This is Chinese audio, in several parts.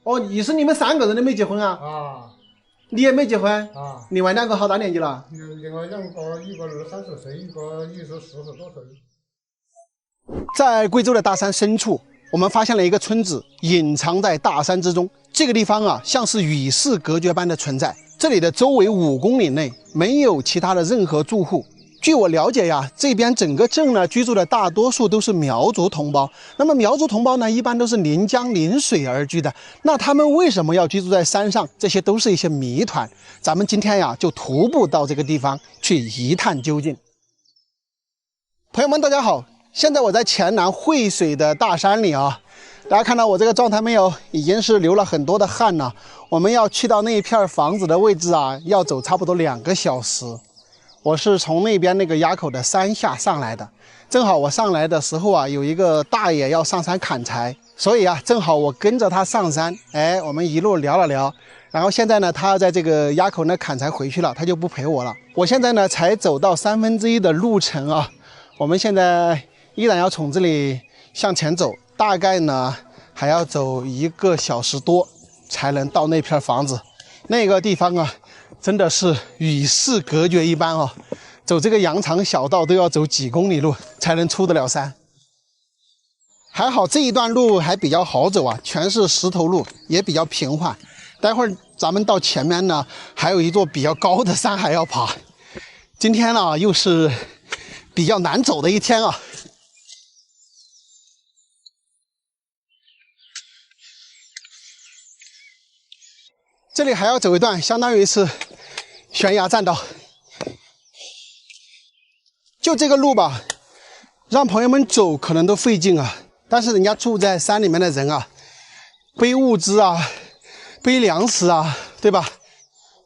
哦，意思你们3个人都没结婚啊？啊你也没结婚？啊，另外2个好大年纪了？另外2个，一个20-30岁，一个也是40多岁。在贵州的大山深处，我们发现了一个村子，隐藏在大山之中。这个地方啊，像是与世隔绝般的存在。这里的周围5公里内没有其他的任何住户。据我了解呀，这边整个镇呢居住的大多数都是苗族同胞。那么苗族同胞呢，一般都是临江临水而居的。那他们为什么要居住在山上？这些都是一些谜团。咱们今天呀，就徒步到这个地方去一探究竟。朋友们，大家好，现在我在黔南惠水的大山里啊。大家看到我这个状态没有？已经是流了很多的汗了。我们要去到那一片房子的位置啊，要走差不多2个小时。我是从那边那个垭口的山下上来的，正好我上来的时候啊，有一个大爷要上山砍柴，所以啊，正好我跟着他上山，我们一路聊了聊。然后现在呢，他要在这个垭口那砍柴回去了，他就不陪我了。我现在呢，才走到1/3的路程啊，我们现在依然要从这里向前走，大概呢还要走1个小时多才能到那片房子。那个地方啊，真的是与世隔绝一般啊！走这个羊肠小道都要走几公里路才能出得了山。还好这一段路还比较好走啊，全是石头路，也比较平缓。待会儿咱们到前面呢，还有一座比较高的山还要爬。今天呢，又是比较难走的一天啊。这里还要走一段，相当于是悬崖栈道。就这个路吧，让朋友们走可能都费劲啊。但是人家住在山里面的人啊，背物资啊，背粮食啊，对吧？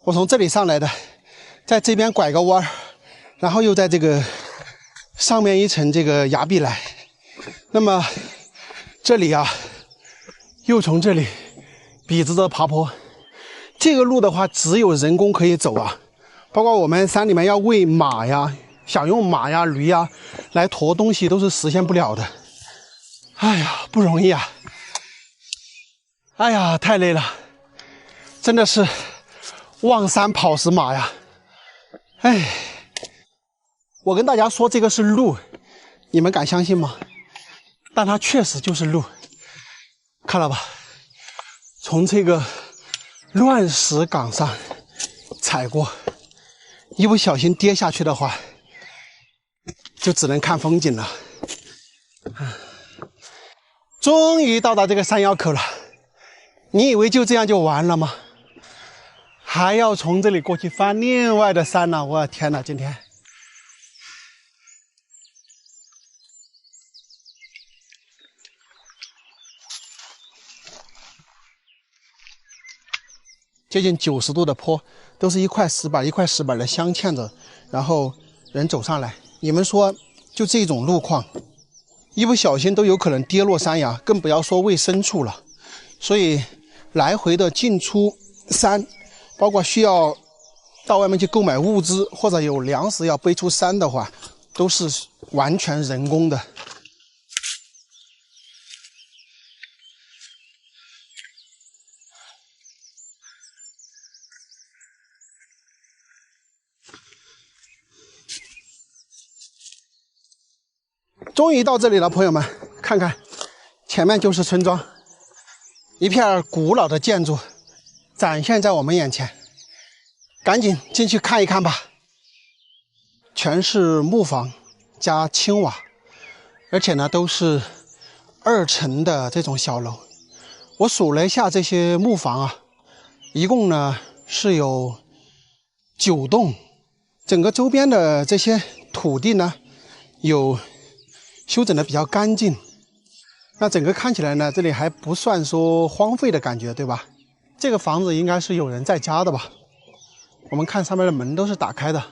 我从这里上来的，在这边拐个弯，然后又在这个上面一层这个崖壁来。那么这里啊，又从这里笔直的爬坡。这个路的话，只有人工可以走啊，包括我们山里面要喂马呀，想用马呀、驴呀来驮东西，都是实现不了的。哎呀，不容易啊！哎呀，太累了，真的是望山跑死马呀！哎，我跟大家说这个是路，你们敢相信吗？但它确实就是路，看了吧？从这个乱石岗上踩过，一不小心跌下去的话，就只能看风景了。终于到达这个山腰口了，你以为就这样就完了吗？还要从这里过去翻另外的山呢！我的天哪，今天接近90度的坡，都是一块石板一块石板的镶嵌着，然后人走上来。你们说，就这种路况，一不小心都有可能跌落山崖，更不要说喂牲畜了。所以来回的进出山，包括需要到外面去购买物资，或者有粮食要背出山的话，都是完全人工的。终于到这里了，朋友们，看看前面就是村庄，一片古老的建筑展现在我们眼前，赶紧进去看一看吧。全是木房加青瓦，而且呢都是2层的这种小楼。我数了一下这些木房啊，一共呢是有9栋，整个周边的这些土地呢有修整的比较干净，那整个看起来呢，这里还不算说荒废的感觉，对吧？这个房子应该是有人在家的吧？我们看上面的门都是打开的，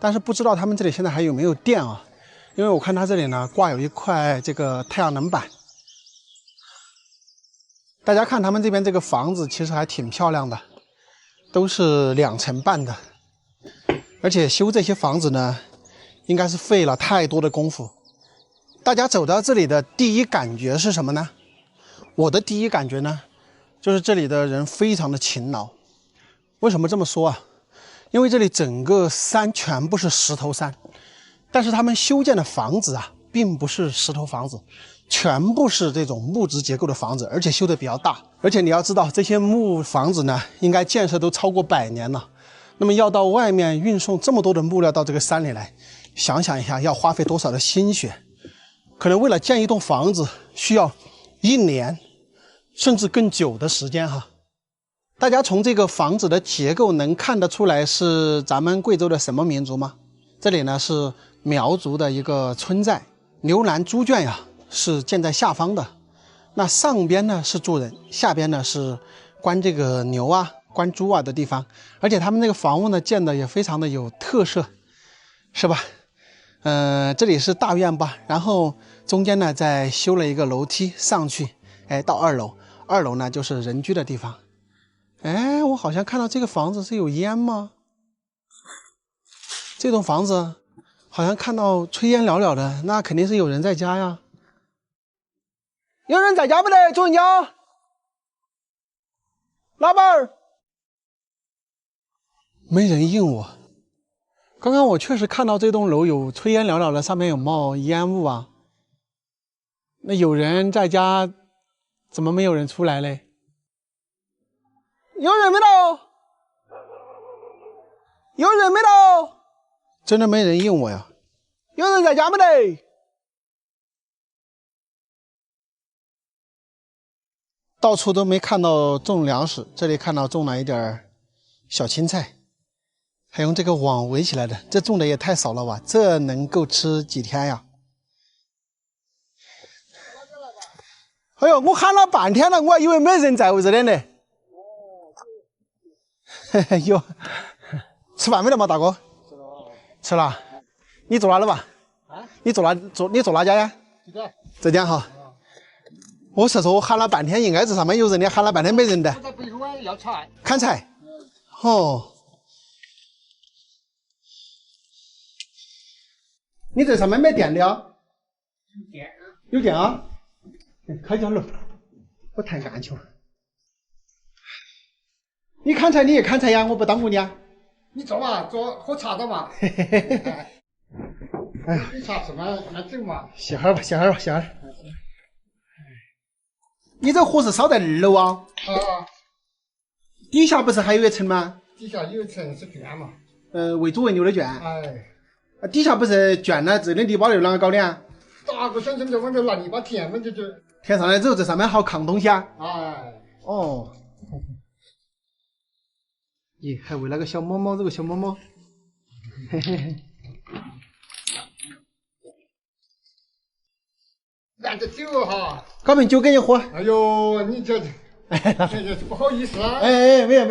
但是不知道他们这里现在还有没有电啊？因为我看他这里呢挂有一块这个太阳能板。大家看他们这边这个房子其实还挺漂亮的，都是2层半的，而且修这些房子呢，应该是费了太多的功夫。大家走到这里的第一感觉是什么呢？我的第一感觉呢，就是这里的人非常的勤劳。为什么这么说啊？因为这里整个山全部是石头山，但是他们修建的房子啊，并不是石头房子，全部是这种木质结构的房子，而且修得比较大。而且你要知道，这些木房子呢，应该建设都超过100年了。那么要到外面运送这么多的木料到这个山里来，想想一下要花费多少的心血。可能为了建一栋房子，需要1年甚至更久的时间哈。大家从这个房子的结构能看得出来是咱们贵州的什么民族吗？这里呢是苗族的一个村寨，牛栏猪圈呀是建在下方的，那上边呢是住人，下边呢是关这个牛啊、关猪啊的地方，而且他们那个房屋呢建的也非常的有特色，是吧？这里是大院吧，然后中间呢再修了一个楼梯上去，哎，到2楼，2楼呢就是人居的地方。哎，我好像看到这个房子是有烟吗？这栋房子好像看到炊烟袅袅的，那肯定是有人在家呀。有人在家没得？主人家，老板儿，没人应我。刚刚我确实看到这栋楼有炊烟袅袅的，上面有冒烟雾啊。那有人在家，怎么没有人出来嘞？有人没到？有人没到？真的没人应我呀？有人在家没得？到处都没看到种粮食，这里看到种了一点小青菜，还用这个网围起来的，这种的也太少了吧？这能够吃几天呀？哎呦，我喊了半天了，我还以为没人在屋子里呢。有，吃饭没得嘛，大哥？吃了。吃了。你坐哪了吧？啊？你坐哪家呀？浙江哈。我是说，我喊了半天，应该是上面有人的，喊了半天没人的。我在背后要菜。砍柴。哦。你这上面没电的啊？有电。有电啊？开家了，我太干球了。你砍柴你也砍柴呀，我不耽误你啊。你坐嘛，坐喝茶的嘛。哎呀，你茶什么？那走嘛。歇会儿吧，歇会儿吧，歇会儿。你这火是烧在2楼啊？啊。底下不是还有一层吗？底下有一层是圈嘛。喂猪喂牛的圈。哎。底下不是圈了，这的泥巴又啷个搞的啊？咋个想成就往这拿泥巴填嘛就。填上来之后，这上面好抗东西啊。哎。哦。咦，还喂了个小猫猫，这个小猫猫。嘿嘿嘿。拿着酒哈。搞瓶酒给你喝。哎呦，你这不好意思啊。哎，没有。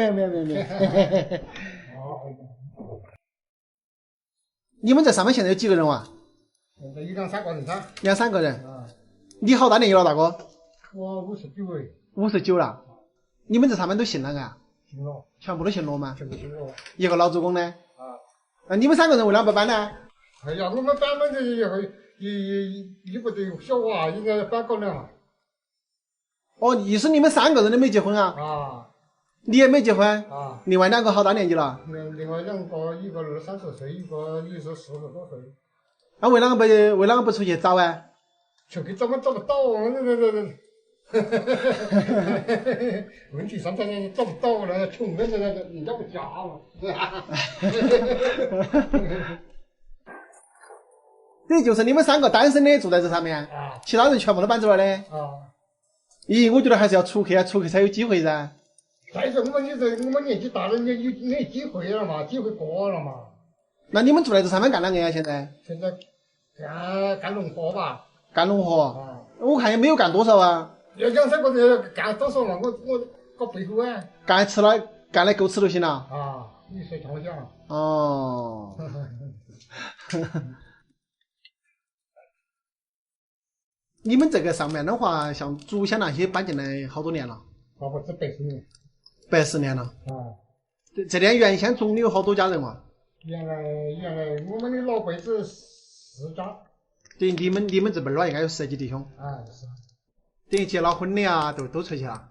你们这上面现在有几个人哇？现在有2-3个人噻。2-3个人。啊。你好大年纪了，大哥？我59哎。59了。你们这上面都信哪个啊？信了。全部都信了吗？全部信了。一个老祖公呢？啊。你们3个人为啥不搬呢？哎呀，我们搬嘛这也不得小娃，应该搬过来嘛。哦，意思你们3个人都没结婚啊？啊。你也没结婚？啊。另外2个好大年纪了？另外2个，一个20-30岁，一个也是40多岁。那为啷个不出去找啊？出去怎么找不到？问题上他找不到了，穷的人家不嫁了。这就是你们3个单身的住在这上面，其他人全部都搬走了的。啊。咦，我觉得还是要出去啊，出去才有机会噻。再说我们年纪大了，你有机会了嘛，机会过了嘛。那你们住在这上面干哪个呀？现在干农活吧。干农活。我看也没有干多少啊。要2-3个人干多少嘛？我搞背后啊。干得够吃就行了。啊，你说听我讲。哦。你们这个上面的话，像祖先那些搬进来好多年了？差不多100年。110年了。啊。这边原先总的有好多家人嘛？原来我们的老辈子4家。对，你们这辈儿应该有10几弟兄。啊，是。等于结了婚的啊，都出去了。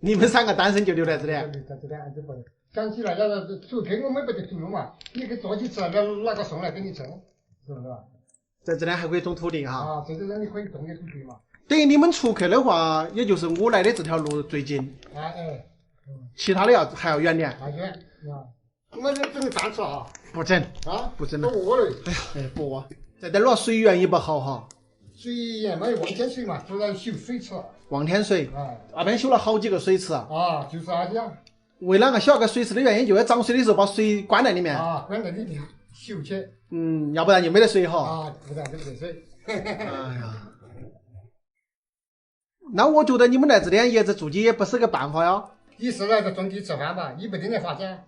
你们3个单身就留在这里？留在这里，俺就不想起来要出去，我们没得住嘛，你可以做起吃，哪个送来给你吃，是不是？在这里还可以种土地哈。啊，在这里你可以种点土地嘛。等于你们出去的话，也就是我来的这条路最近。哎。其他的还要远点。远啊！我这整饭吃啊？不整啊，不整了。不饿了。哎呀，不饿。在这儿水源也不好哈。水源嘛，望天水嘛，主要修水池。望天水。那边修了好几个水池啊。啊，就是那样。为啷个修个水池的原因，就在涨水的时候把水关在里面。啊，关在里面修起。要不然就没得水哈。啊，不然就没得水。哎呀。那我觉得你们来这边一直住起也不是个办法呀。你是来这种地吃饭吧？你不定来发展。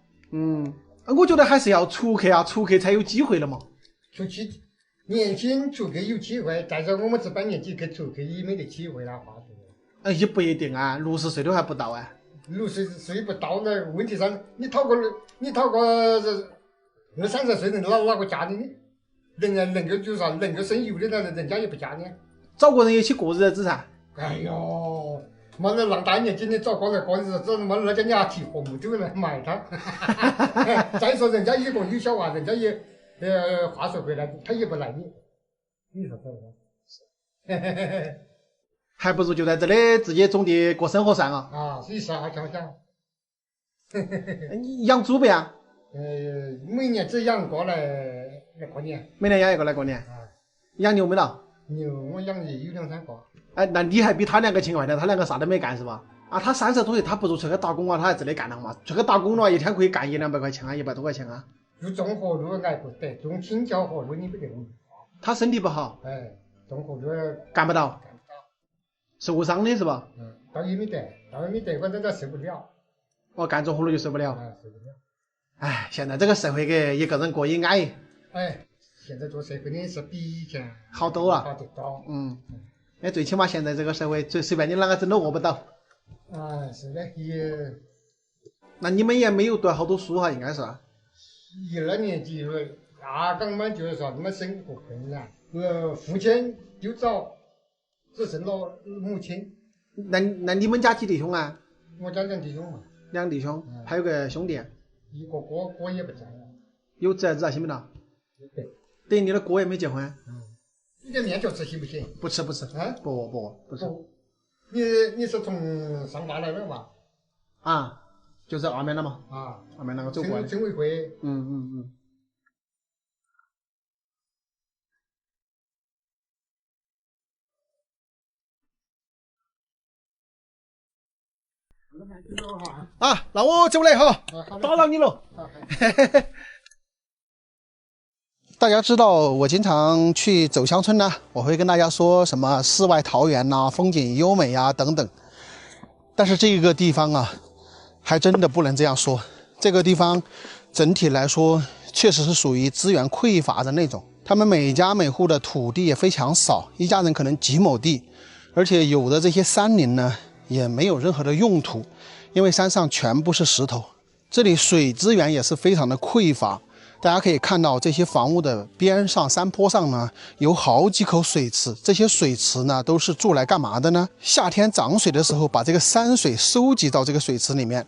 我觉得还是要出去啊，出去才有机会了嘛。出去，年轻出去有机会，但是我们这把年纪去出去也没得机会了，话是。也不一定啊，60岁都还不到啊。60岁不到呢，问题上你讨个20-30岁的哪个嫁你？人家能够就是啥，能够生育的呢，人家也不嫁你。找个人一起过日子噻。哎呦，妈的，浪大年纪的找个人过日子，妈的，那叫你还提红酒来卖他。再说人家一个有小娃，人家也话说回来，他也不赖你。你说是不是？还不如就在这里自己种地过生活算了。啊，是啥想想？你养猪不呀？每年只养过来过年。每年养一个来过年。养牛没了？牛我养的有2-3个。哎，那你还比他2个勤快点，他2个啥都没干是吧？啊，他30多岁，他不如出去打工啊，他还这里干了嘛？出去打工的话，一天可以干100-200块钱啊，100多块钱啊。种综合路挨不得，种青椒河路你不得。他身体不好。综合路干不到。受伤的是吧？倒也没得，我真的受不了。干综合路就受不了。受不了。哎，现在这个社会给一个人过也安逸。现在做社会的是比以前好多了。好得多。最起码现在这个社会，随便你啷个整都饿不到。是的，也。那你们也没有读好多书哈，应该是。一二年级大纲嘛，就是说他们生活困难，父亲又早，只剩了母亲。那你们家几弟兄啊？我家2弟兄嘛。2弟兄，还有个兄弟。一个哥也不在了。有侄子啊？行不啦？对。等于你的哥也没结婚。你这面条吃行不行？不吃。不吃。你是从上坝来的嘛？就是外面的嘛。外面那个走过来。村委会。那我走了哈，打扰你了。大家知道我经常去走乡村呢，我会跟大家说什么世外桃源呐、风景优美呀等等。但是这个地方啊，还真的不能这样说。这个地方整体来说，确实是属于资源匮乏的那种。他们每家每户的土地也非常少，一家人可能几亩地，而且有的这些山林呢，也没有任何的用途，因为山上全部是石头。这里水资源也是非常的匮乏。大家可以看到，这些房屋的边上、山坡上呢，有好几口水池。这些水池呢，都是做来干嘛的呢？夏天涨水的时候，把这个山水收集到这个水池里面，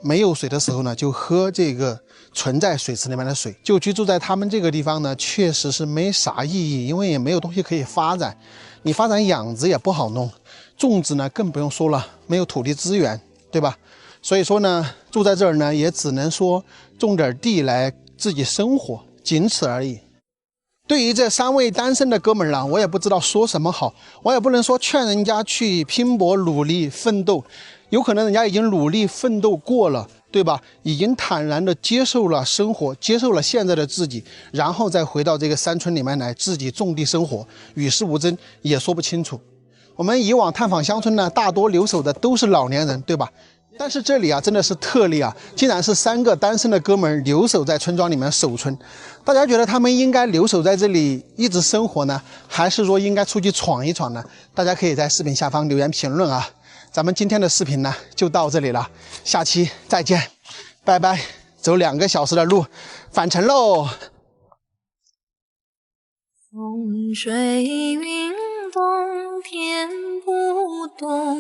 没有水的时候呢，就喝这个存在水池里面的水。就居住在他们这个地方呢，确实是没啥意义，因为也没有东西可以发展。你发展养殖也不好弄，种植呢更不用说了，没有土地资源，对吧？所以说呢，住在这儿呢，也只能说种点地来自己生活，仅此而已。对于这3位单身的哥们儿啊，我也不知道说什么好，我也不能说劝人家去拼搏努力奋斗，有可能人家已经努力奋斗过了，对吧？已经坦然的接受了生活，接受了现在的自己，然后再回到这个山村里面来自己种地生活，与世无争，也说不清楚。我们以往探访乡村呢，大多留守的都是老年人，对吧？但是这里啊，真的是特例啊，竟然是3个单身的哥们儿留守在村庄里面守村。大家觉得他们应该留守在这里一直生活呢，还是说应该出去闯一闯呢？大家可以在视频下方留言评论啊。咱们今天的视频呢就到这里了，下期再见，拜拜。走2个小时的路，返程喽。风水云动天不动，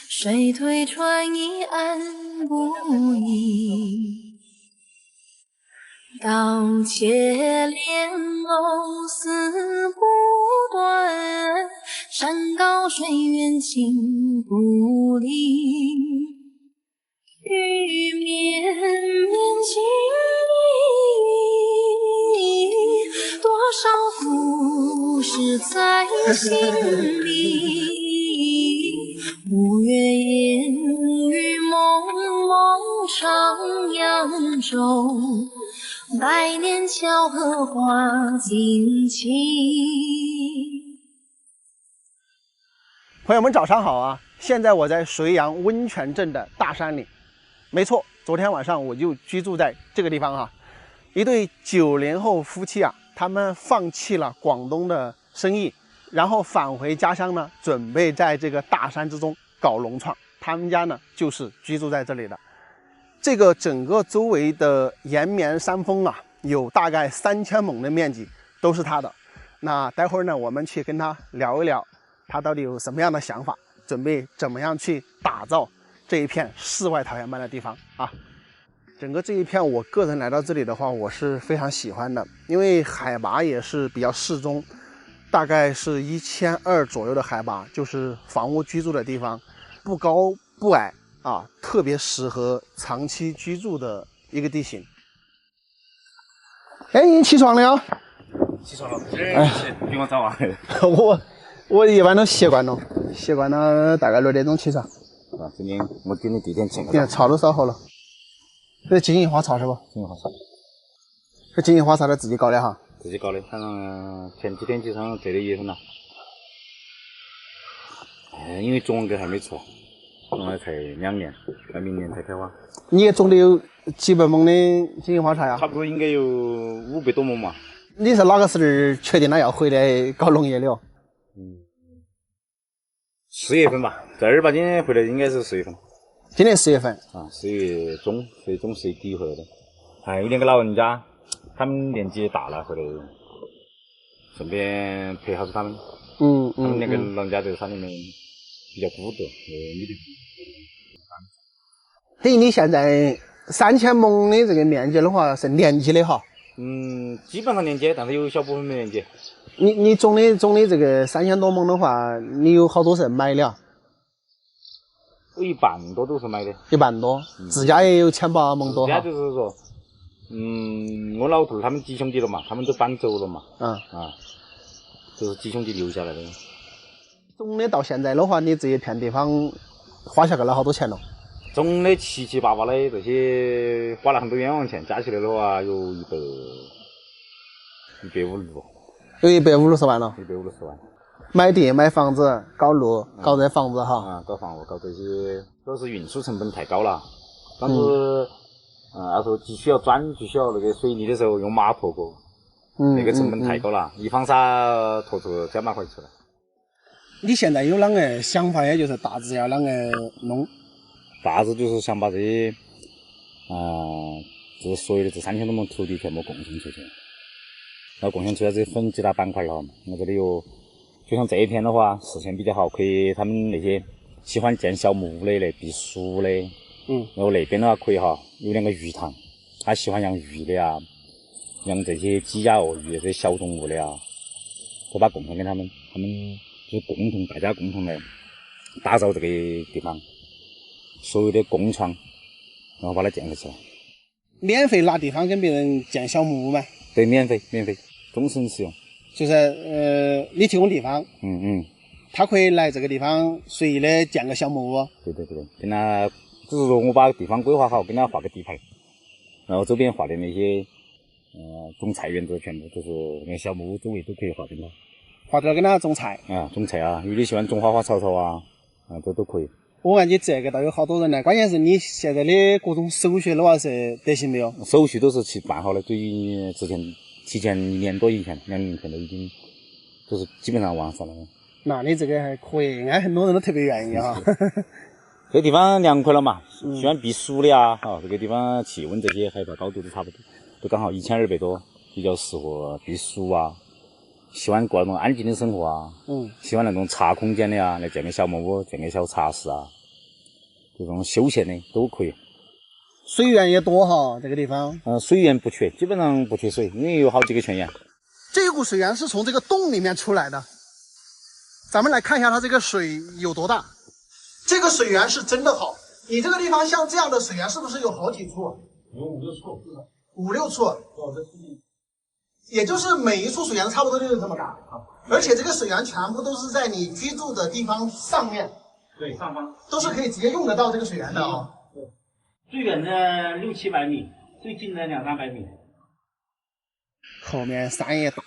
水推船移岸不移。刀切莲藕丝不断，山高水远情不离。雨绵绵情意，多少故事在心里。五月烟雨蒙蒙上扬州，百年桥荷花锦旗。朋友们早上好啊！现在我在绥阳温泉镇的大山里，没错，昨天晚上我就居住在这个地方啊。一对90后夫妻啊，他们放弃了广东的生意，然后返回家乡呢，准备在这个大山之中搞农创。他们家呢就是居住在这里的。这个整个周围的延绵山峰啊，有大概3000亩的面积都是他的。那待会儿呢，我们去跟他聊一聊，他到底有什么样的想法，准备怎么样去打造这一片世外桃源般的地方啊。整个这一片，我个人来到这里的话，我是非常喜欢的，因为海拔也是比较适中，大概是1200左右的海拔，就是房屋居住的地方，不高不矮啊，特别适合长期居住的一个地形。哎，你起床了呀？起床了，哎，比我早啊。我一般都习惯了大概6点钟起床。啊，今天我给你第一天请点茶都烧好了。这金银花茶是不？金银花茶。这金银花茶的自己搞的哈？自己搞的，反正前几天就上这里1月份了。因为种个还没出，种了才2年，到明年才开花。你也种的有几百亩的金银花茶呀？差不多应该有500多亩嘛。你是哪个时候确定了要回来搞农业的？4月份吧，正儿八经回来应该是10月份。今年10月份啊，10月中、10月中、10月底回来的。还有2个老人家，他们年纪大了，回来顺便陪好他们。他们2个老人家在山里面比较孤独，等于你现在3000亩的这个面积的话是连接的哈？基本上连接，但是有小部分没连接。你种的这个3000多亩的话，你有好多是买的啊？有1半多都是买的。1半多，自家也有1800亩多哈。自家就是说，我老头他们几兄弟了嘛，他们都搬走了嘛。都是几兄弟留下来的。种的到现在的话，你这一片地方花下去了好多钱了？种的七七八八的这些花了很多冤枉钱，加起来的话有150，有150万了。150万。买地、买房子、搞路、搞这房子哈。搞房屋、搞这些，主要是运输成本太高了。当时，要说只需要砖，只需要那个水泥的时候用马拖过，那个成本太高了，一方沙拖出2万块出来。你现在有啷个想法呀？就是大致要啷个弄？大致就是想把这些，这所有的这3000多亩土地全部贡献出去，然后贡献出来这分几大板块了。我这里有，就像这一片的话，视线比较好，可以他们那些喜欢建小木屋的来避暑的，然后那边的话可以哈，有2个鱼塘，他喜欢养鱼的啊，养这些鸡鸭鹅鱼这些小动物的啊，都把贡献给他们就是大家共同来打造这个地方。所有的共创，然后把它建设起来。免费拿地方跟别人建小木屋吗？对，免费，终身使用。就是你提供地方，他可以来这个地方随意的建个小木屋。对，跟他只是说我把地方规划好，跟他画个地牌，然后周边画的那些种菜园子全部就是那个小木屋周围都可以画跟他。画这跟他种菜。种菜啊，有的喜欢种花花草草啊，都可以。我看你这个倒有好多人来，关键是你现在的各种手续的话是得行没有？手续都是去办好了，对于之前提前1年多以前、2年前都已经都是基本上完善了。那你这个还可以，应该很多人都特别愿意哈。这个地方凉快了嘛，喜欢避暑的啊，这个地方气温这些海拔高度都差不多，都刚好1200多，比较适合避暑啊。喜欢过那种安静的生活啊，喜欢那种茶空间的啊，来建个小木屋，建个小茶室啊，这种休闲的都可以。水源也多哈，这个地方。水源不缺，基本上不缺水，因为有好几个泉源。这股水源是从这个洞里面出来的，咱们来看一下它这个水有多大。这个水源是真的好，你这个地方像这样的水源是不是有好几处？有5、6处，5、6处。也就是每一处水源差不多就是这么大，而且这个水源全部都是在你居住的地方上面，对，上方都是可以直接用得到这个水源的啊。对，最远的6、700米，最近的2、300米。后面山也大，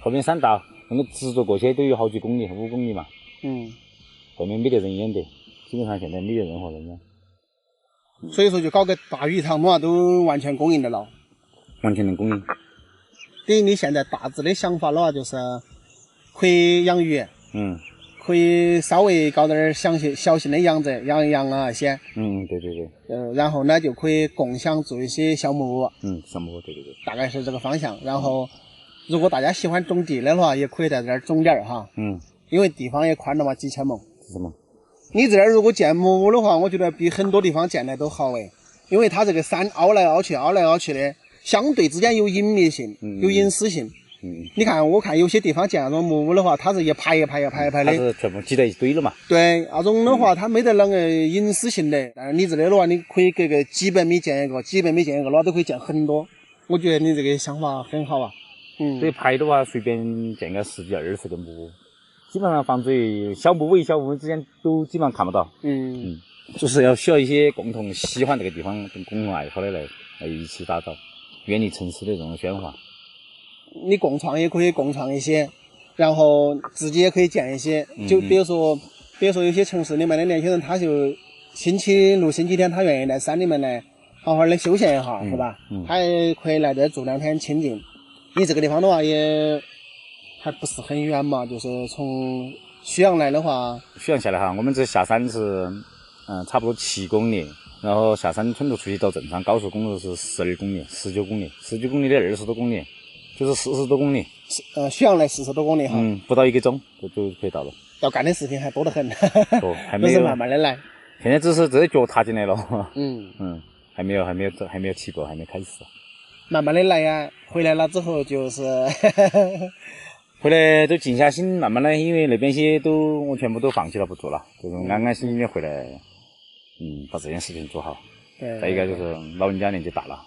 后面山大，那个直着过去都有好几公里，5公里嘛。后面没得人烟的，基本上现在没有任何人烟。所以说就搞个大鱼塘嘛，都完全供应得了，完全能供应。对于你现在大致的想法的话，就是可以养鱼，可以稍微搞点小型的养殖，养一养啊先。对对对。然后呢就可以共享做一些小木屋。小木屋，对对对。大概是这个方向。然后，如果大家喜欢种地的话，也可以在这儿种点哈。因为地方也宽了嘛，几千亩。是吗？你这儿如果建木屋的话，我觉得比很多地方建的都好诶，因为它这个山凹来凹去，凹来凹去的。相对之间有隐秘性，有隐私性。你看，我看有些地方建那种木屋的话，它是一排的，它是全部挤在一堆了嘛。对，那种的话，它没得啷个隐私性的。但是你这里的话，你可以隔个几百米建一个，几百米建一个，那都可以建很多。我觉得你这个想法很好啊。这一排的话，随便建个10几20个木屋，基本上房子小木屋与小木屋之间都基本上看不到。就是需要一些共同喜欢这个地方跟共同爱好的来一起打造。远离城市的这种喧哗，你共创也可以共创一些，然后自己也可以建一些。就比如说有些城市里面的年轻人，他就星期六、星期天，他愿意来山里面来好好的休闲一下，是吧？他也可以来这住2天清静。你这个地方的话，也还不是很远嘛，就是从许阳来的话，许阳下来哈，我们这下山是差不多7公里。然后下山村路出去到正常高速公路是12公里、19公里，19公里的20多公里，就是40多公里。许阳来40多公里哈。不到1个钟就可以到了。要干的事情还多得很。还没有。都是慢慢的来。现在只是这脚踏进来了。还没有起过，还没开始。慢慢的来呀，回来了之后就是回来都静下心，慢慢的，因为那边些我全部都放弃了，不做了，就是安安心心的回来。把这件事情做好。再一个就是老人家年纪大了，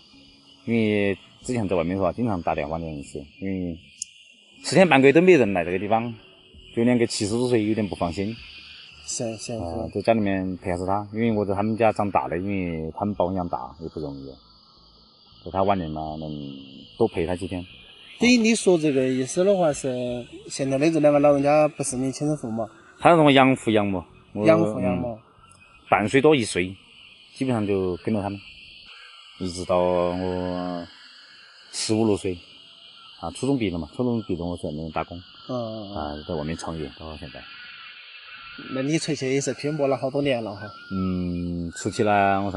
因为之前在外面的话，经常打电话联系，因为10天半个月都没人来这个地方，就连个70多岁有点不放心。是。在家里面陪下是他，因为我在他们家长大的，因为他们把我养大也不容易，在他晚年嘛，能多陪他几天。对于你说这个意思的话，是现在的这2个老人家不是你亲生父母？他让我养父养母。半岁多1岁，基本上就跟着他们，一直到我15、16岁，初中毕业了嘛，初中毕业我在那边打工，在外面创业到现在。那你出去也是拼搏了好多年了哈。出去了我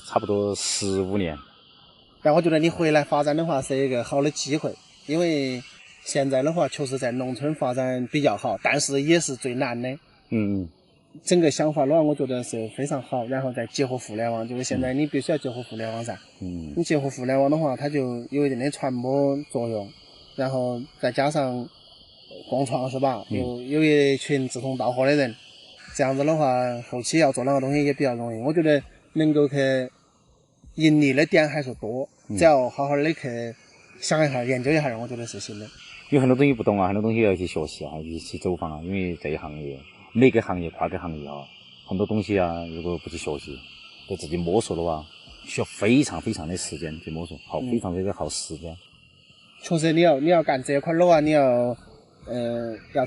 差不多15年。但我觉得你回来发展的话是一个好的机会，因为现在的话确实在农村发展比较好，但是也是最难的。整个想法的话，我觉得是非常好，然后再结合互联网，就是现在你必须要结合互联网噻。你结合互联网的话，它就有一定的传播作用，然后再加上共创是吧？有一群志同道合的人，这样子的话，后期要做那个东西也比较容易。我觉得能够去盈利的点还是多，只要好好的去想一下、研究一下，我觉得是行的。有很多东西不懂很多东西要去学习一起走访因为这一行业。每个行业跨个行业很多东西如果不去学习，对自己摸索的话，需要非常非常的时间去摸索，非常的耗时间。确实，你要干这一块的话，你要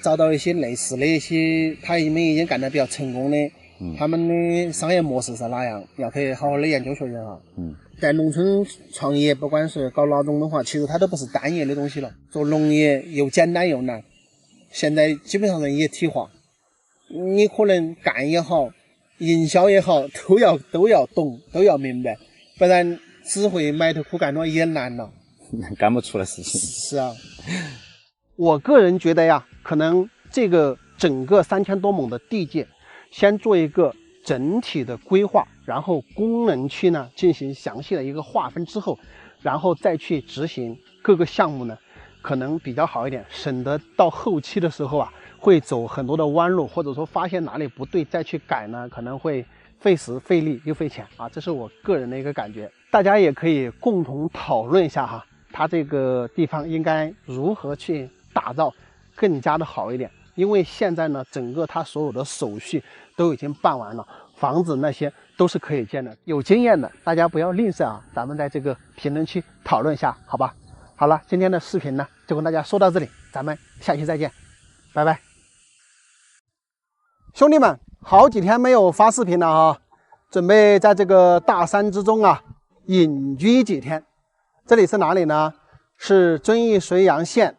找到一些类似的一些他们已经干得比较成功的，他们的商业模式是哪样，要可以好好的研究学一下。在农村创业，不管是搞哪种的话，其实它都不是单一的东西了。做农业又简单又难，现在基本上是一体化。你可能干也好，营销也好，都要懂，都要明白，不然只会埋头苦干的也难了，干不出来事情。是啊，我个人觉得呀，可能这个整个3000多亩的地界，先做一个整体的规划，然后功能区呢进行详细的一个划分之后，然后再去执行各个项目呢，可能比较好一点，省得到后期的时候啊，会走很多的弯路，或者说发现哪里不对再去改呢，可能会费时费力又费钱啊，这是我个人的一个感觉。大家也可以共同讨论一下哈，它这个地方应该如何去打造更加的好一点。因为现在呢，整个它所有的手续都已经办完了，房子那些都是可以建的。有经验的大家不要吝啬啊，咱们在这个评论区讨论一下，好吧？好了，今天的视频呢就跟大家说到这里，咱们下期再见，拜拜。兄弟们，好几天没有发视频了啊，准备在这个大山之中啊隐居几天。这里是哪里呢？是遵义绥阳县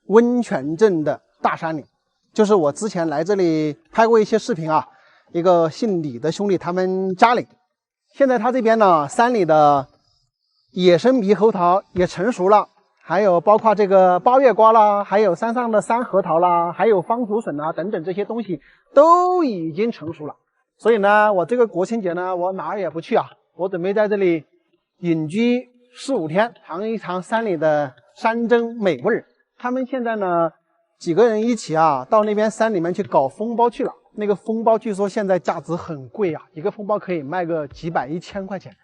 温泉镇的大山里。就是我之前来这里拍过一些视频啊，一个姓李的兄弟他们家里。现在他这边呢，山里的野生猕猴桃也成熟了，还有包括这个八月瓜啦，还有山上的山核桃啦，还有方竹笋啊等等这些东西都已经成熟了。所以呢，我这个国庆节呢，我哪儿也不去啊，我准备在这里隐居4、5天，尝一尝山里的山珍美味。他们现在呢，几个人一起啊，到那边山里面去搞封包去了。那个封包据说现在价值很贵啊，一个封包可以卖个几百、1000块钱。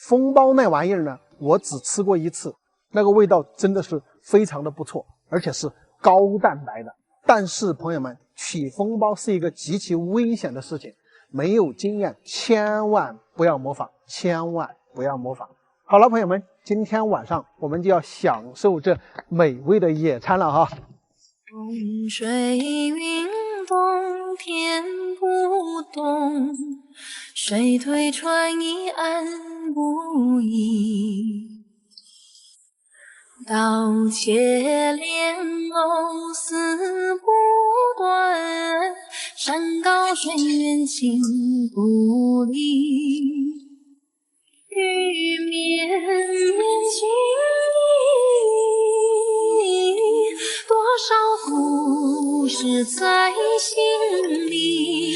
封包那玩意儿呢，我只吃过一次，那个味道真的是非常的不错，而且是高蛋白的。但是朋友们，取封包是一个极其危险的事情，没有经验千万不要模仿，千万不要模仿。好了，朋友们，今天晚上我们就要享受这美味的野餐了哈。风水云动，天不动，水推船移，岸不移。刀切莲藕丝不断，山高水远情不离。玉绵绵情意，多少故事在心里。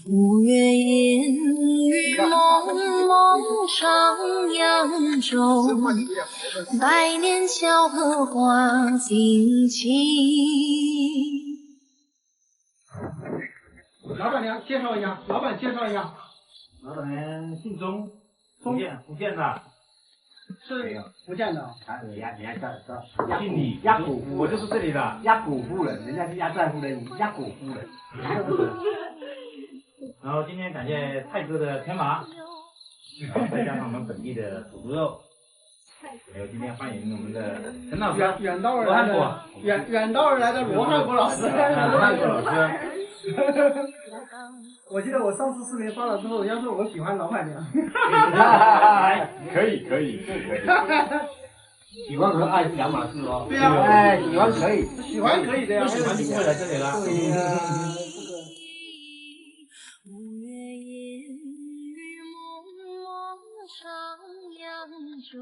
五月烟雨蒙蒙上扬州，百年桥荷花惊奇。老板娘介绍一下，老板介绍一下。老板娘姓钟，福建的。是福建的，人家姓李，压谷夫，我就是这里的压谷夫人，人家是压寨夫人，压谷夫人。然后今天感谢泰哥的天麻，再加上我们本地的土猪肉，还有今天欢迎我们的陈老师，远道而来的罗汉国老师，罗汉国老师。我记得我上次视频发了之后，人家说我喜欢老板娘。可以。喜欢和爱是两码事哦。对呀，哎，喜欢可以，喜欢可以的呀，不喜欢就不会来这里了。对呀。五月烟雨蒙蒙上扬州，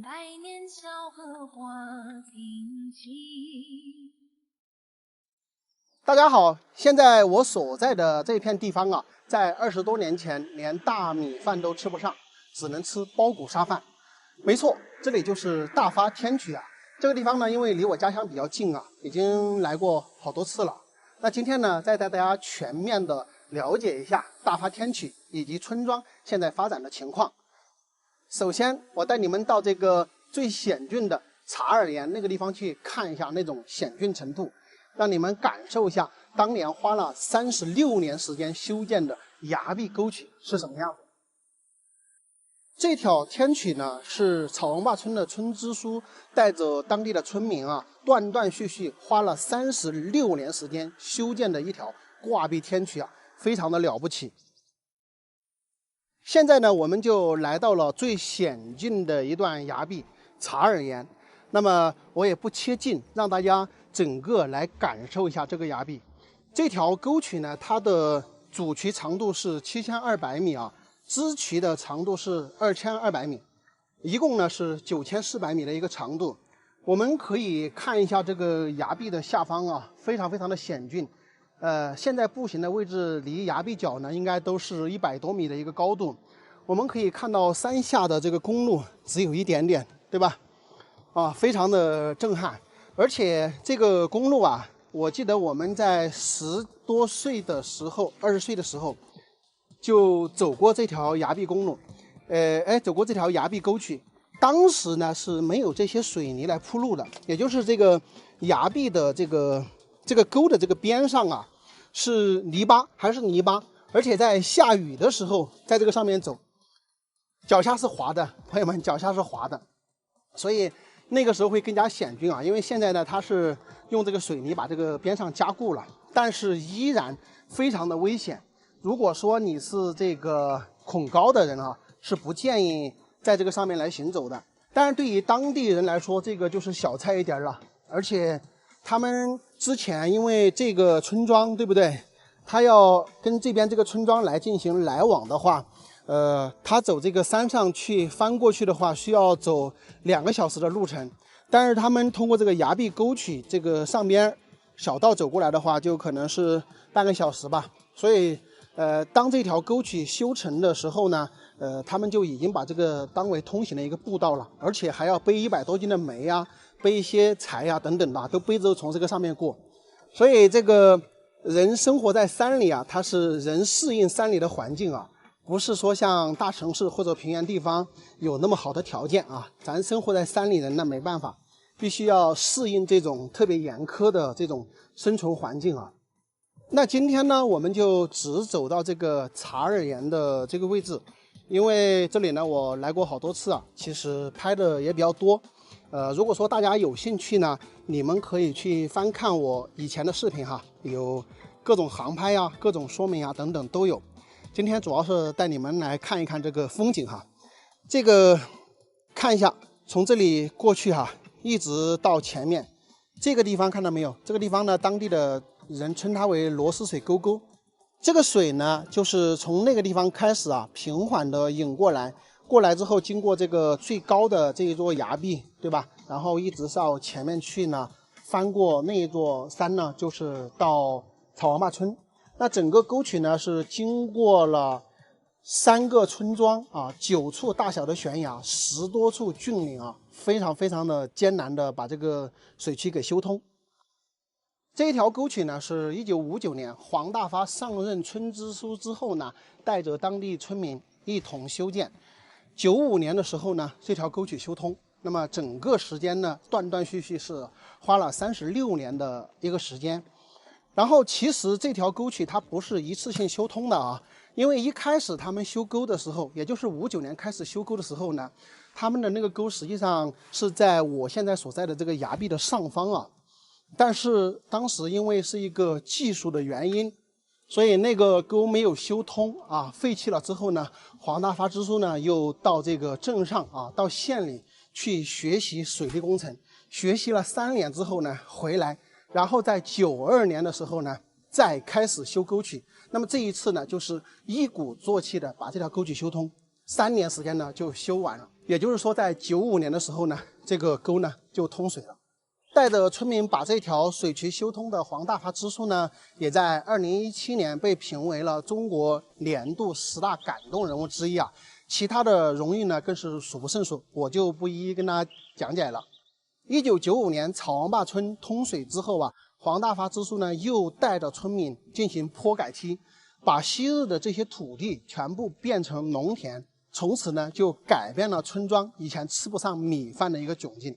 百年小荷花亭起。大家好，现在我所在的这片地方啊，在20多年前连大米饭都吃不上，只能吃包谷沙饭。没错，这里就是大发天曲啊。这个地方呢，因为离我家乡比较近啊，已经来过好多次了。那今天呢，再带大家全面的了解一下大发天曲以及村庄现在发展的情况。首先，我带你们到这个最险峻的查尔岩那个地方去看一下那种险峻程度，让你们感受一下当年花了36年时间修建的崖壁沟渠是什么样子。这条天曲呢，是草王坝村的村支书带着当地的村民啊，断断续续花了36年时间修建的一条挂壁天曲啊，非常的了不起。现在呢，我们就来到了最险峻的一段崖壁查尔岩。那么我也不切近，让大家整个来感受一下这个崖壁。这条沟渠呢，它的主渠长度是7200米啊，支渠的长度是2200米，一共呢是9400米的一个长度。我们可以看一下这个崖壁的下方啊，非常非常的险峻。现在步行的位置离崖壁角呢，应该都是100多米的一个高度。我们可以看到山下的这个公路只有一点点，对吧？啊，非常的震撼。而且这个公路啊，我记得我们在10多岁的时候，20岁的时候，就走过这条崖壁公路，走过这条崖壁沟渠。当时呢是没有这些水泥来铺路的，也就是这个崖壁的这个沟的这个边上啊，是泥巴，还是泥巴，而且在下雨的时候，在这个上面走，脚下是滑的，朋友们，脚下是滑的，所以那个时候会更加险峻啊。因为现在呢，它是用这个水泥把这个边上加固了，但是依然非常的危险。如果说你是这个恐高的人啊，是不建议在这个上面来行走的。但是对于当地人来说，这个就是小菜一碟了。而且他们之前因为这个村庄，对不对？他要跟这边这个村庄来进行来往的话，他走这个山上去翻过去的话，需要走2个小时的路程。但是他们通过这个崖壁沟渠这个上边小道走过来的话，就可能是半个小时吧。所以当这条沟渠修成的时候呢，他们就已经把这个当为通行的一个步道了，而且还要背100多斤的煤啊，背一些柴啊等等的，都背着从这个上面过。所以这个人生活在山里啊，他是人适应山里的环境啊，不是说像大城市或者平原地方有那么好的条件啊。咱生活在山里人那没办法，必须要适应这种特别严苛的这种生存环境啊。那今天呢，我们就只走到这个查尔岩的这个位置，因为这里呢我来过好多次啊，其实拍的也比较多。如果说大家有兴趣呢，你们可以去翻看我以前的视频哈，有各种航拍啊、各种说明啊等等都有。今天主要是带你们来看一看这个风景哈。这个看一下，从这里过去哈，一直到前面这个地方，看到没有？这个地方呢，当地的人称它为螺丝水沟沟。这个水呢，就是从那个地方开始啊，平缓的引过来，之后经过这个最高的这一座崖壁，对吧？然后一直到前面去呢，翻过那一座山呢，就是到草王坝村。那整个沟渠呢，是经过了3个村庄啊，9处大小的悬崖，10多处峻岭啊，非常非常的艰难的把这个水渠给修通。这一条沟渠呢，是1959年黄大发上任村支书之后呢，带着当地村民一同修建。95年的时候呢，这条沟渠修通。那么整个时间呢，断断续续是花了36年的一个时间。然后其实这条沟渠它不是一次性修通的啊，因为一开始他们修沟的时候，也就是59年开始修沟的时候呢，他们的那个沟实际上是在我现在所在的这个崖壁的上方啊。但是当时因为是一个技术的原因，所以那个沟没有修通啊，废弃了之后呢，黄大发支书呢又到这个镇上啊，到县里去学习水利工程，学习了3年之后呢，回来，然后在92年的时候呢，再开始修沟渠。那么这一次呢，就是一鼓作气的把这条沟渠修通，3年时间呢就修完了。也就是说，在95年的时候呢，这个沟呢就通水了。带着村民把这条水渠修通的黄大发支书呢，也在2017年被评为了中国年度10大感动人物之一啊。其他的荣誉呢更是数不胜数，我就不一一跟大家讲解了。1995年草王坝村通水之后啊，黄大发支书呢又带着村民进行坡改梯，把昔日的这些土地全部变成农田，从此呢就改变了村庄以前吃不上米饭的一个窘境。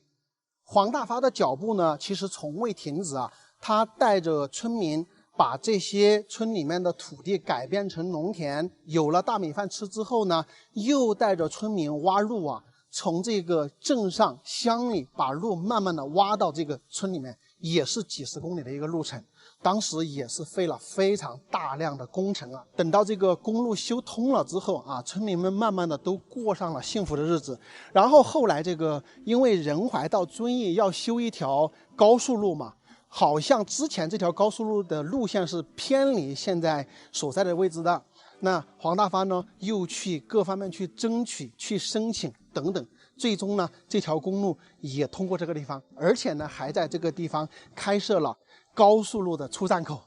黄大发的脚步呢其实从未停止啊，他带着村民把这些村里面的土地改变成农田，有了大米饭吃之后呢，又带着村民挖路啊，从这个镇上乡里把路慢慢的挖到这个村里面，也是几十公里的一个路程。当时也是费了非常大量的工程啊。等到这个公路修通了之后啊，村民们慢慢的都过上了幸福的日子。然后后来这个因为仁怀到遵义要修一条高速路嘛，好像之前这条高速路的路线是偏离现在所在的位置的。那黄大发呢又去各方面去争取、去申请等等，最终呢这条公路也通过这个地方，而且呢还在这个地方开设了高速路的出站口。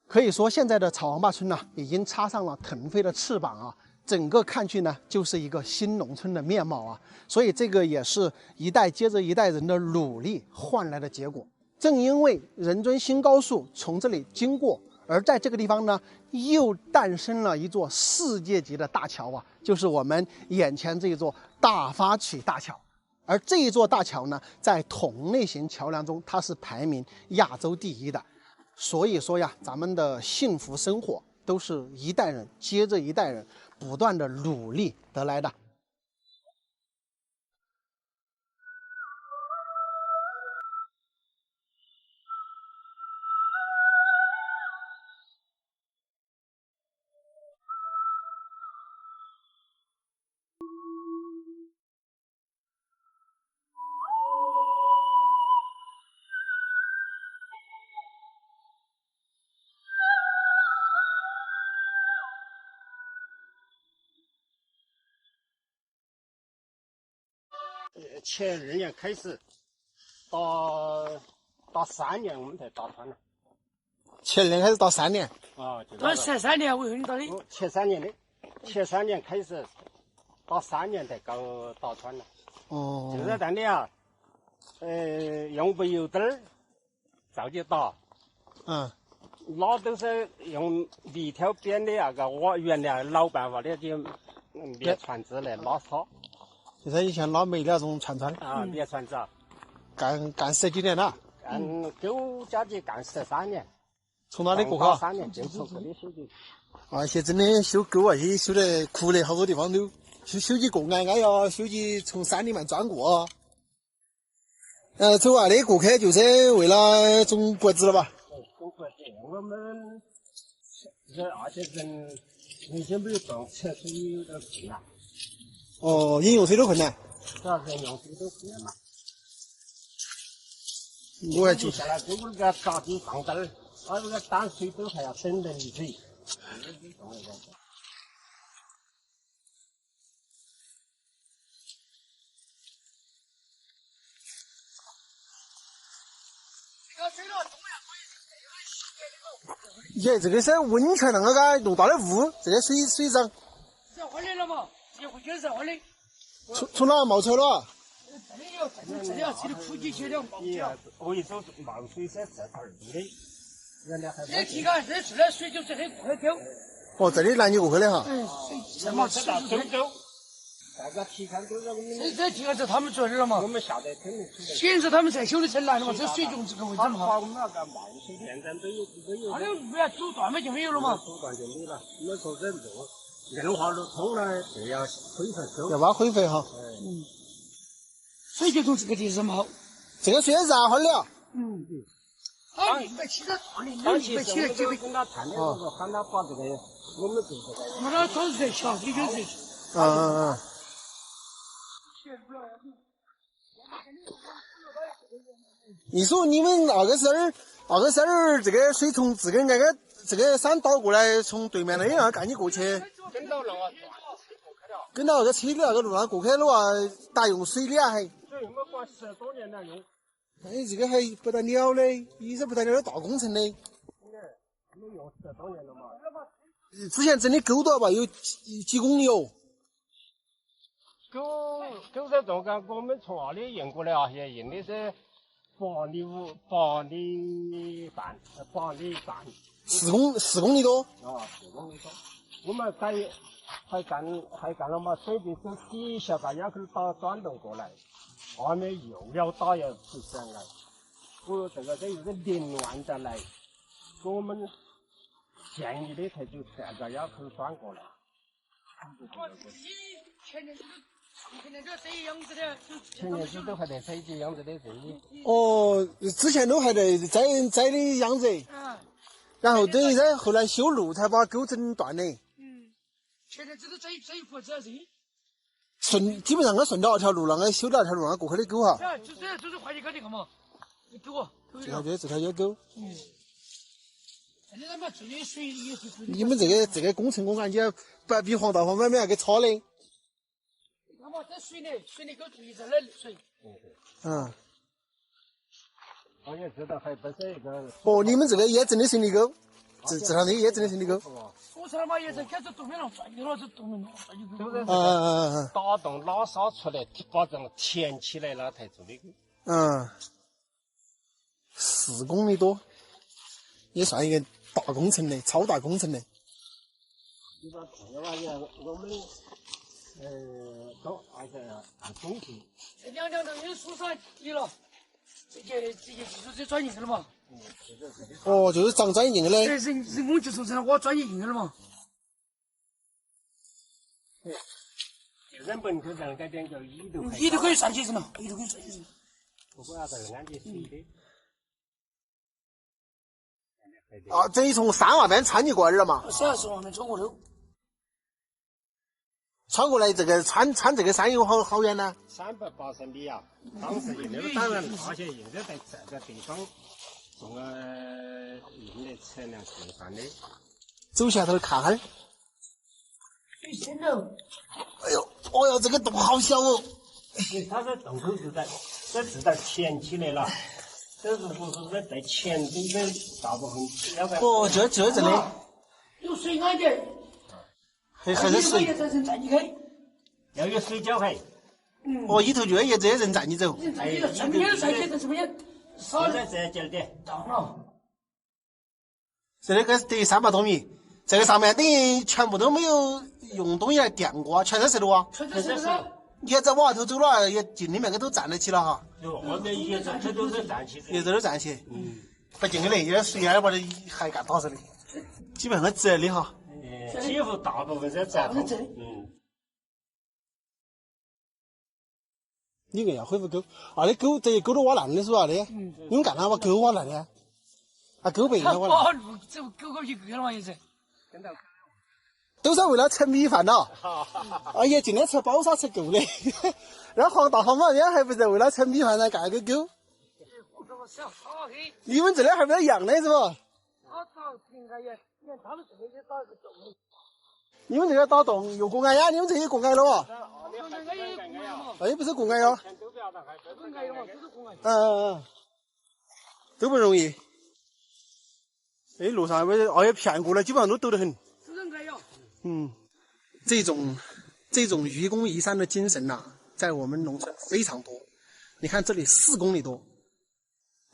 可以说现在的草王坝村呢已经插上了腾飞的翅膀啊，整个看去呢就是一个新农村的面貌啊。所以这个也是一代接着一代人的努力换来的结果。正因为仁遵新高速从这里经过，而在这个地方呢又诞生了一座世界级的大桥啊，就是我们眼前这一座大发曲大桥。而这一座大桥呢，在同类型桥梁中，它是排名亚洲第1的。所以说呀，咱们的幸福生活都是一代人接着一代人不断的努力得来的。前2年开始，到3年我们才打团了。前2年开始到3年啊，到前3年为什么到的？前3年的，前3年开始，到3年才搞打团了。哦，就是当的啊，用不油灯儿，早就打。那都是用泥条编的那个，我原来老办法的就捏船子来拉沙。就是以前老煤的那种船船啊，捏船子啊，干10几年了。够家就干13年。从哪里过去？3年就从这里修的。啊，现在真的修沟啊，些修得苦的，好多地方都修起过矮矮呀，修起从山里面钻过啊。走啊，那过去就是为了种果子了吧？种果子，我们而且人原先没有种，测出有点困难。哦，饮用水都困难。主要是用水都困难嘛。我还就下来，这个个闸机放这儿，那个担水都还要等冷水。耶，这个是温泉那个个弄大的雾，这个水上。热坏的了嘛，结婚就是热坏的。从哪冒出来了？这里要吃的苦几去了，冒起了。我一说冒水是这块儿的，原来还。这提干，这出来水就这里过去丢。哦，这里拦你过去的哈。这冒起到周周。大家提干都是我们。这提干是他们做的了嘛？我们下来肯定出来。先是他们才修的城来的嘛，这水就这个位置嘛。我们那个冒水现在都有。他那不要阻断嘛就没有了嘛。阻断就没了，没说忍住。硬化路通了就要恢复收。要把它恢复哈。水就从这个地方冒。这个水燃坏了。他100起的大的，100起的几个。跟他谈的那个，喊他把这个我们做这个。我那当时在桥，你就是。你说你们那个时候这个水从自个那个这个山倒过来，从对面那样赶紧过去，跟到那个跟到那个车的那个路上过去的话，大用水的啊还。这有没有管10多年了用？哎，这个还不得了的，一直不得了的大工程的。没用10多年了嘛。之前整的沟多少吧？有几公里哦？沟在中间，我们从那里运过来啊，也运的是8里5、8里半、8里半。4公里多。啊，4公里多。我们还干了嘛？水的从底下把堰口打转动过来，后面又要打要出上来。我这个又是连贯的来，我们建议的才就站在堰口转过来。前年子都还在这这样子的这里。哦，之前都还在栽的样子。然后等于在后来修路才把沟整断的。前年子都这一步这是。基本上我顺着那条路，那个修的那条路上过去的沟哈。就是怀疑搞这个嘛，沟。这条有沟。你他妈这里水也是。你们这个工程我感觉比黄大方买那个差的。那么这水里沟注意在那水。我也知道还不是一个。哦，你们这个也整的水泥沟，这上头也整的水泥沟。我说他妈也是跟着东面上转的了，这东面转的。都是打洞拉沙出来，把这种填起来了才做的沟。4公里多，也算一个大工程的，超大工程的。你把这个玩意儿，我们都而且按东西。这两都有书上提了，这些技术是专业的了嘛？哦，就是长专业硬的嘞。人工技术成了我专业硬的了嘛？人本科上改点叫乙都可以算起成了，乙都可以算起成。不过要在安全水的。啊，等于从山那边穿起过来了嘛？是往面穿过头。穿过来这个穿这个山有好远呢？380米啊！当时应的当然那些应的在这个地方，从硬的测量计算的。走下头看哈。水深了。哎呦，这个洞好小哦。它这洞口是在填起来了。这如果是在前头的大部分要在。哦，就这里。有水安点。还是水。要有水浇开。哦，里头就要这些人站起走。人站起了，上面上去，这边少在这角的。到了。这个等于300多米，这个上面等于全部都没有用东西来垫过，全是石头啊。全是石头。你要再往外头走了，也近里面都站得起了哈。外面一些这都是站起。这都站起。不近的嘞，有点水啊，把这还干打死的。基本上这里哈。几乎大部分是这头。你个要恢复沟，那沟这些沟都挖烂的是吧？的，你们干啥把沟挖烂的？沟背要挖烂。把路走沟一个了嘛也是。都是为了吃米饭呐。哎呀，今天吃包沙吃够了。然后黄大黄那边还不是为了吃米饭才干个沟？你们这里还不是一样的是吧？你们这个打洞有公安呀？你们这也公安了啊？哎，不是公安呀。都不容易。哎，路上那些骗过来，基本上都抖得很。这种愚公移山的精神呐，在我们农村非常多。你看这里4公里多，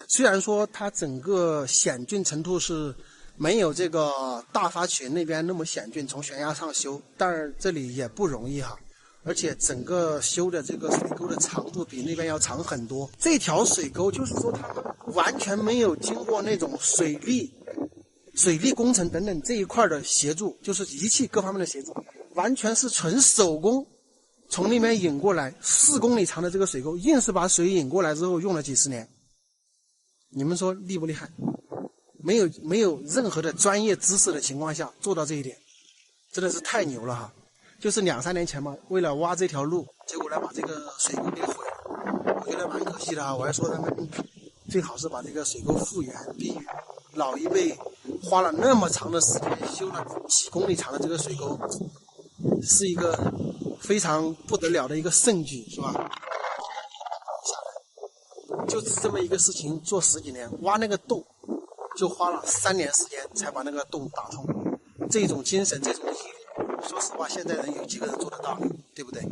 虽然说它整个险峻程度是没有这个大发群那边那么险峻，从悬崖上修，但是这里也不容易哈。而且整个修的这个水沟的长度比那边要长很多。这条水沟就是说它完全没有经过那种水利工程等等这一块的协助，就是仪器各方面的协助，完全是纯手工从那边引过来。4公里长的这个水沟，硬是把水引过来之后用了几10年。你们说厉不厉害？没有任何的专业知识的情况下做到这一点，真的是太牛了哈！就是2、3年前嘛，为了挖这条路，结果呢把这个水沟给毁了，我觉得蛮可惜的哈。我还说他们最好是把这个水沟复原，比老一辈花了那么长的时间修了几公里长的这个水沟，是一个非常不得了的一个盛举，是吧？就是这么一个事情做10几年，挖那个洞就花了3年时间才把那个洞打通。这种精神，这种毅力，说实话，现在人有几个人做得到，对不对？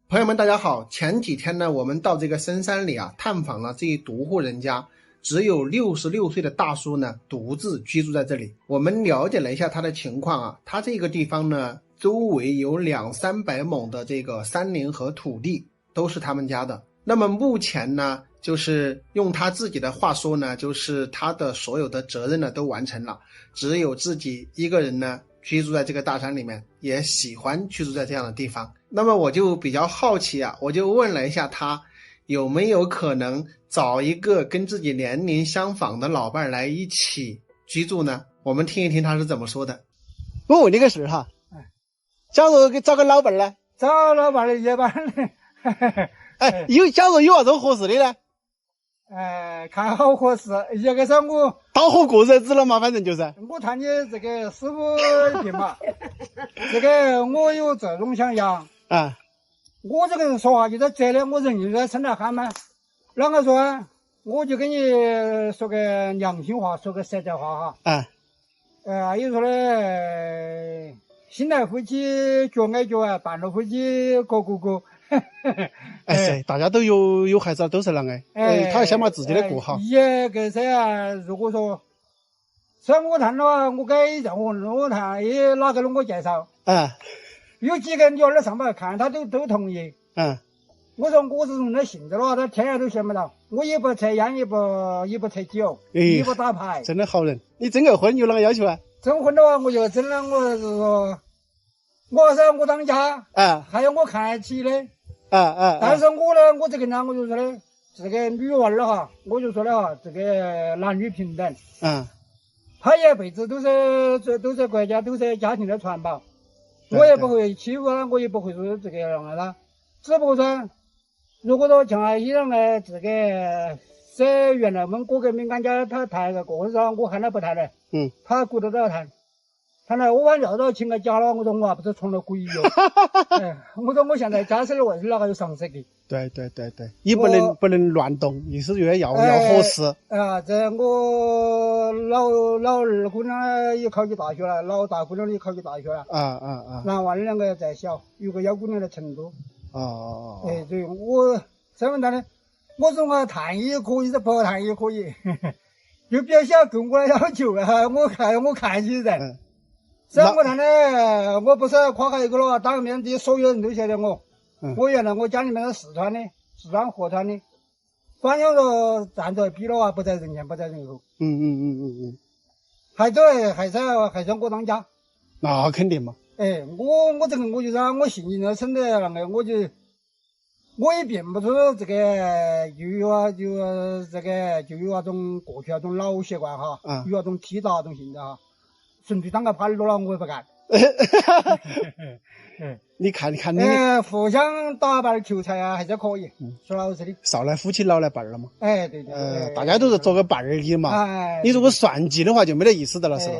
朋友们，大家好。前几天呢，我们到这个深山里啊，探访了这一独户人家，只有66岁的大叔呢，独自居住在这里。我们了解了一下他的情况啊，他这个地方呢，周围有200-300亩的这个山林和土地，都是他们家的。那么目前呢，就是用他自己的话说呢，就是他的所有的责任呢都完成了，只有自己一个人呢居住在这个大山里面，也喜欢居住在这样的地方。那么我就比较好奇啊，我就问了一下他有没有可能找一个跟自己年龄相仿的老伴来一起居住呢？我们听一听他是怎么说的。我问你个事哈，假如给找个老伴呢？找老伴的一般的。哎，假如有啥子合适的呢？看好合适，一个是我当伙过日子了嘛，反正就是。我谈你这个师傅病嘛，这个我有这种想法啊。我这个人说话就是直的，我人就是生来憨嘛。啷个说啊？我就跟你说个良心话，说个实在话哈。有说的，新来夫妻脚挨脚啊，半路夫妻各过各。是，大家都有孩子都是啷个？他要先把自己的过好。也个噻啊，如果说像我谈的话，我给让我谈，哪个给我介绍？有几个女儿上班看，他都同意。我说我是这种性子的话，他天天都想不到。我也不抽烟，也不抽酒，也不打牌。真的好人。你征个婚有啷个要求啊？征婚的话，我就征了，我是说，我当家，还有我看得起的。但是我呢，我这个人我就说的，这个女娃儿哈，我就说的哈，这个男女平等。他一辈子都是国家，都是家庭的传宝。我也不会欺负他，我也不会说这个让他。只不过说，如果说像一样的这个，是原来我们各个民间家他谈个过婚时候，我喊他不谈了。他顾得到谈。看来我晚要到请个假了，我说我还不是成了鬼哟。我说我现在家事的问题哪个有常识的？对，你不能乱动，你是越要合适。这我老二姑娘也考取大学了，老大姑娘也考取大学了。男娃儿2个在小，有个1姑娘在成都。对，我身份证呢，我说我谈也可以，是不谈也可以。就不要想跟我要求啊，我看起人。我谈呢，我不是夸他一个了，当面的所有人都晓得我。我原来我家里面是四川合川的，反正说站着比了啊，不在人前不在人后。还是我当家。那肯定嘛。我这个我就是我性情生的那个，我也并不是这个就有那种过去那种老习惯哈，有那种踢打那种性质哈。纯粹当个耙耳了，我也不干。你看你，互相打扮求财啊，还是可以。说老实的，少来夫妻老来伴儿了嘛。对。大家都是做个伴儿的嘛。你如果算计的话，就没得意思的了，是吧？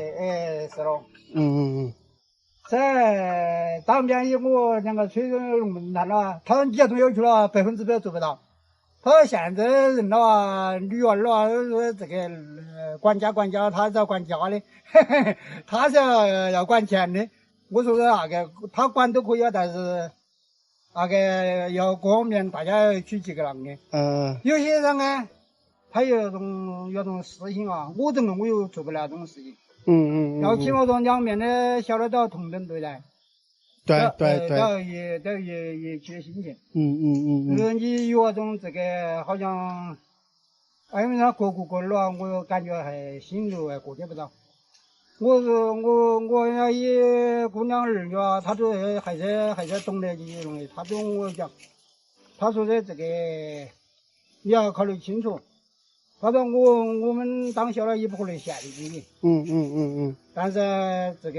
是咯。在当面以我2个吹龙谈了，他你要要求了100%做不到。他现在人了啊，女娃儿了啊，这个管家，他是要管家的，他是要管钱的。我说那个他管都可以啊，但是那个要各方面大家要取几个人的。有些人呢，他有种事情啊，我这个我又做不了这种事情。要起码说2面的晓得都要同等对待。对，都要也起心情。你有那种这个好像，因为他各过各的了，我感觉还心里还过得不着。我要一姑娘儿女啊，他都还是懂得这些东西。他跟我讲，他说的这个你要考虑清楚。他说我们当小了也不可能限制你。但是这个。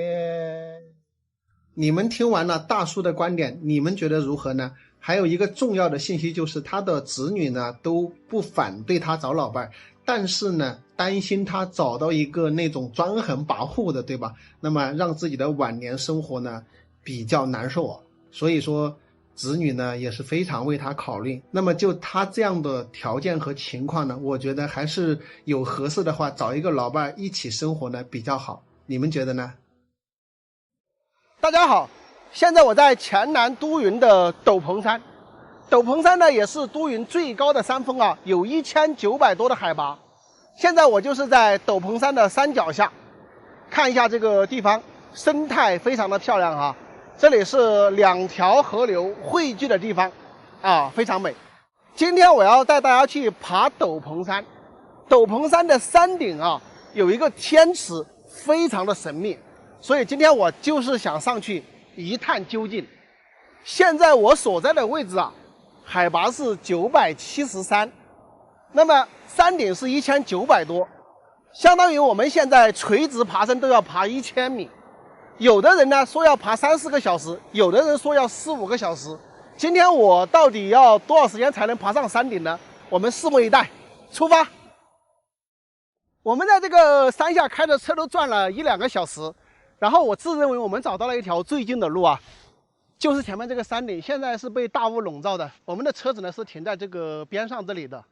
你们听完了大叔的观点，你们觉得如何呢？还有一个重要的信息就是他的子女呢都不反对他找老伴，但是呢担心他找到一个那种专横跋扈的，对吧？那么让自己的晚年生活呢比较难受啊。所以说子女呢也是非常为他考虑。那么就他这样的条件和情况呢，我觉得还是有合适的话找一个老伴一起生活呢比较好，你们觉得呢？大家好，现在我在黔南都匀的斗篷山。斗篷山呢也是都匀最高的山峰啊，有1900多的海拔。现在我就是在斗篷山的山脚下，看一下这个地方，生态非常的漂亮啊。这里是2条河流汇聚的地方啊，非常美。今天我要带大家去爬斗篷山。斗篷山的山顶啊有一个天池，非常的神秘，所以今天我就是想上去一探究竟。现在我所在的位置啊，海拔是973，那么山顶是1900多，相当于我们现在垂直爬升都要爬1000米。有的人呢说要爬3-4个小时，有的人说要4-5个小时。今天我到底要多少时间才能爬上山顶呢？我们拭目以待，出发。我们在这个山下开着车都转了1-2个小时，然后我自认为我们找到了一条最近的路啊，就是前面这个山顶，现在是被大雾笼罩的。我们的车子呢是停在这个边上这里的。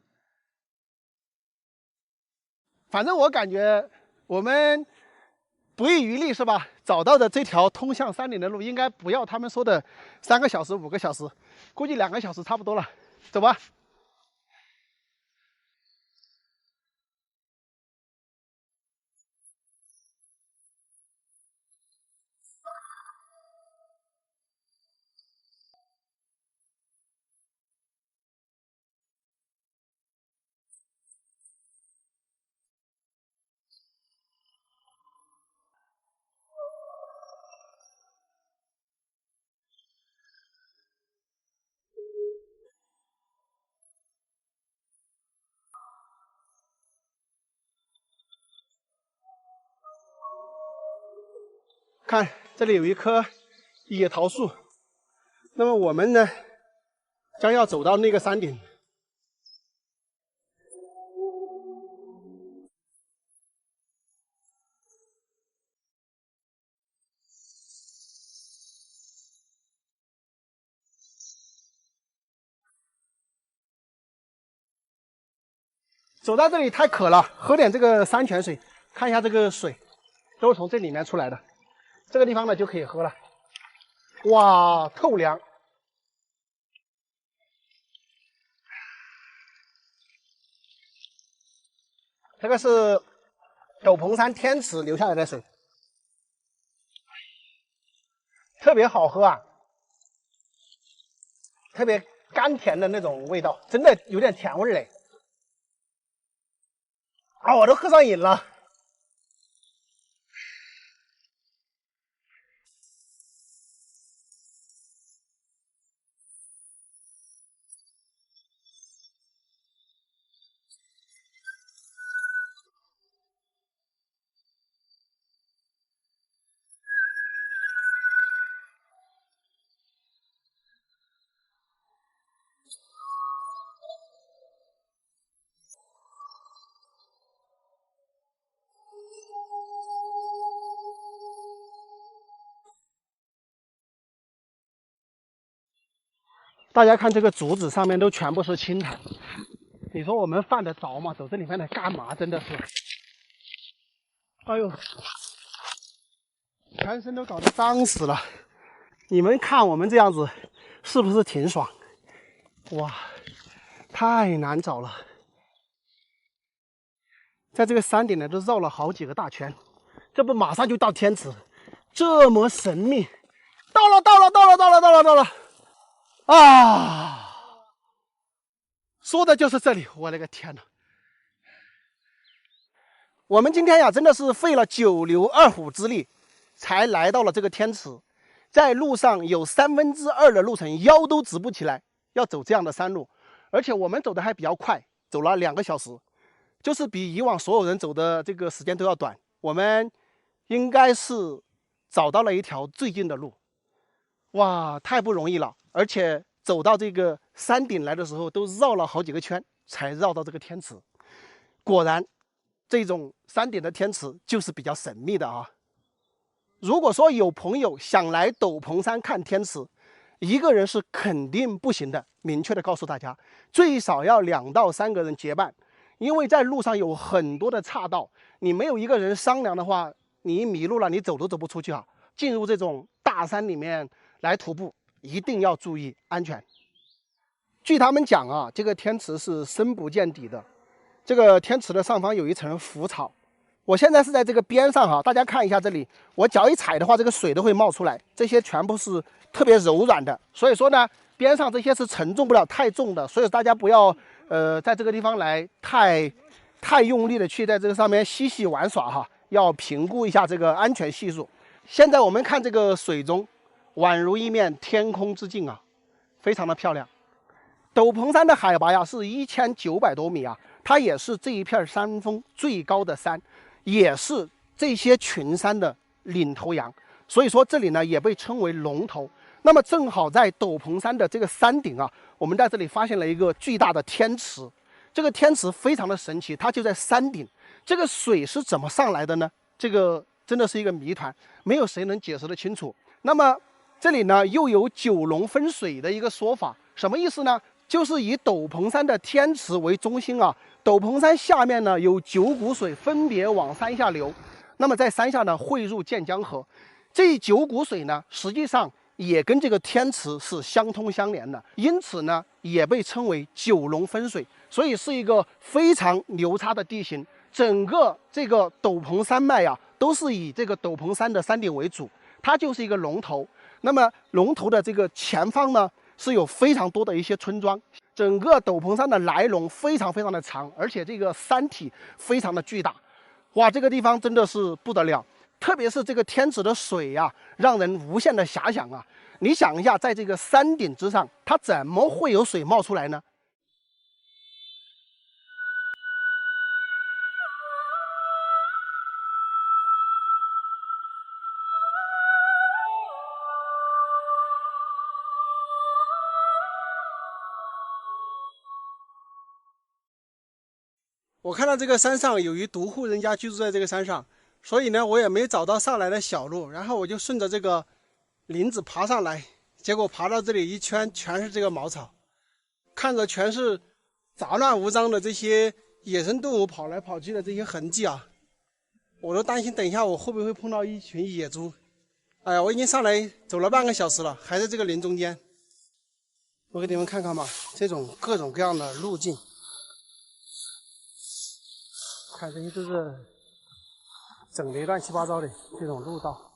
反正我感觉我们不遗余力是吧？找到的这条通向山顶的路，应该不要他们说的3个小时、5个小时，估计2个小时差不多了。走吧。看，这里有一棵野桃树。那么我们呢，将要走到那个山顶。走到这里太渴了，喝点这个山泉水。看一下这个水，都是从这里面出来的。这个地方呢就可以喝了。哇，透凉！这个是斗篷山天池流下来的水，特别好喝啊，特别甘甜的那种味道，真的有点甜味嘞。啊，我都喝上瘾了。大家看这个竹子上面都全部是青苔，你说我们犯得着吗？走这里面来干嘛？真的是，哎呦，全身都搞得脏死了。你们看我们这样子，是不是挺爽？哇，太难找了。在这个山顶呢，都绕了好几个大圈，这不马上就到天池，这么神秘。到了！啊！说的就是这里，我的个天哪！我们今天呀，真的是费了9牛2虎之力，才来到了这个天池。在路上有2/3的路程腰都直不起来，要走这样的山路，而且我们走的还比较快，走了2个小时，就是比以往所有人走的这个时间都要短。我们应该是找到了一条最近的路，哇，太不容易了！而且走到这个山顶来的时候，都绕了好几个圈才绕到这个天池。果然，这种山顶的天池就是比较神秘的啊。如果说有朋友想来斗篷山看天池，一个人是肯定不行的，明确的告诉大家，最少要2到3个人结伴，因为在路上有很多的岔道，你没有一个人商量的话，你一迷路了，你走都走不出去啊。进入这种大山里面来徒步，一定要注意安全。据他们讲啊，这个天池是深不见底的，这个天池的上方有一层浮草。我现在是在这个边上哈，大家看一下这里，我脚一踩的话，这个水都会冒出来，这些全部是特别柔软的，所以说呢，边上这些是承重不了太重的，所以大家不要在这个地方来太用力的去在这个上面嬉戏玩耍哈，要评估一下这个安全系数。现在我们看这个水中，宛如一面天空之镜啊，非常的漂亮。斗篷山的海拔呀是1900多米啊，它也是这一片山峰最高的山，也是这些群山的领头羊，所以说这里呢也被称为龙头。那么正好在斗篷山的这个山顶啊，我们在这里发现了一个巨大的天池。这个天池非常的神奇，它就在山顶。这个水是怎么上来的呢？这个真的是一个谜团，没有谁能解释得清楚。那么这里呢又有9龙分水的一个说法，什么意思呢？就是以斗篷山的天池为中心啊，斗篷山下面呢有9股水分别往山下流，那么在山下呢汇入建江河。这9股水呢实际上也跟这个天池是相通相连的，因此呢也被称为9龙分水，所以是一个非常牛叉的地形。整个这个斗篷山脉啊都是以这个斗篷山的山顶为主，它就是一个龙头。那么龙头的这个前方呢是有非常多的一些村庄，整个斗篷山的来龙非常的长，而且这个山体非常的巨大。哇，这个地方真的是不得了，特别是这个天池的水呀，让人无限的遐想啊。你想一下，在这个山顶之上，它怎么会有水冒出来呢？我看到这个山上有一独户人家居住在这个山上，所以呢我也没找到上来的小路，然后我就顺着这个林子爬上来，结果爬到这里一圈全是这个茅草，看着全是杂乱无章的这些野生动物跑来跑去的这些痕迹啊，我都担心等一下我会不会碰到一群野猪。哎呀，我已经上来走了半个小时了，还在这个林中间。我给你们看看吧，这种各种各样的路径，看这些都是整得乱七八糟的这种路道。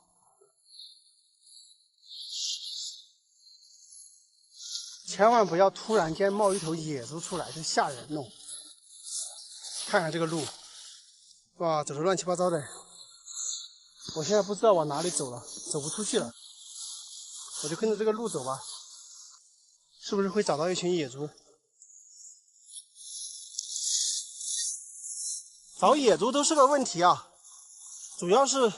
千万不要突然间冒一头野猪出来，真吓人哦！看看这个路，哇，走得乱七八糟的。我现在不知道往哪里走了，走不出去了。我就跟着这个路走吧，是不是会找到一群野猪？找野猪都是个问题啊，主要是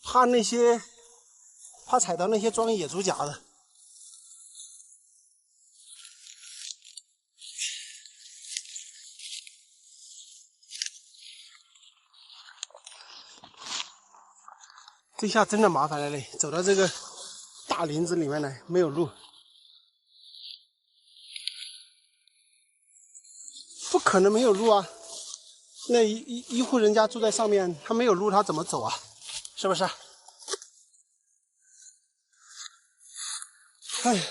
怕踩到那些装野猪夹的。这下真的麻烦了嘞，走到这个大林子里面来，没有路。不可能没有路啊！那一户人家住在上面，他没有路，他怎么走啊？是不是？哎，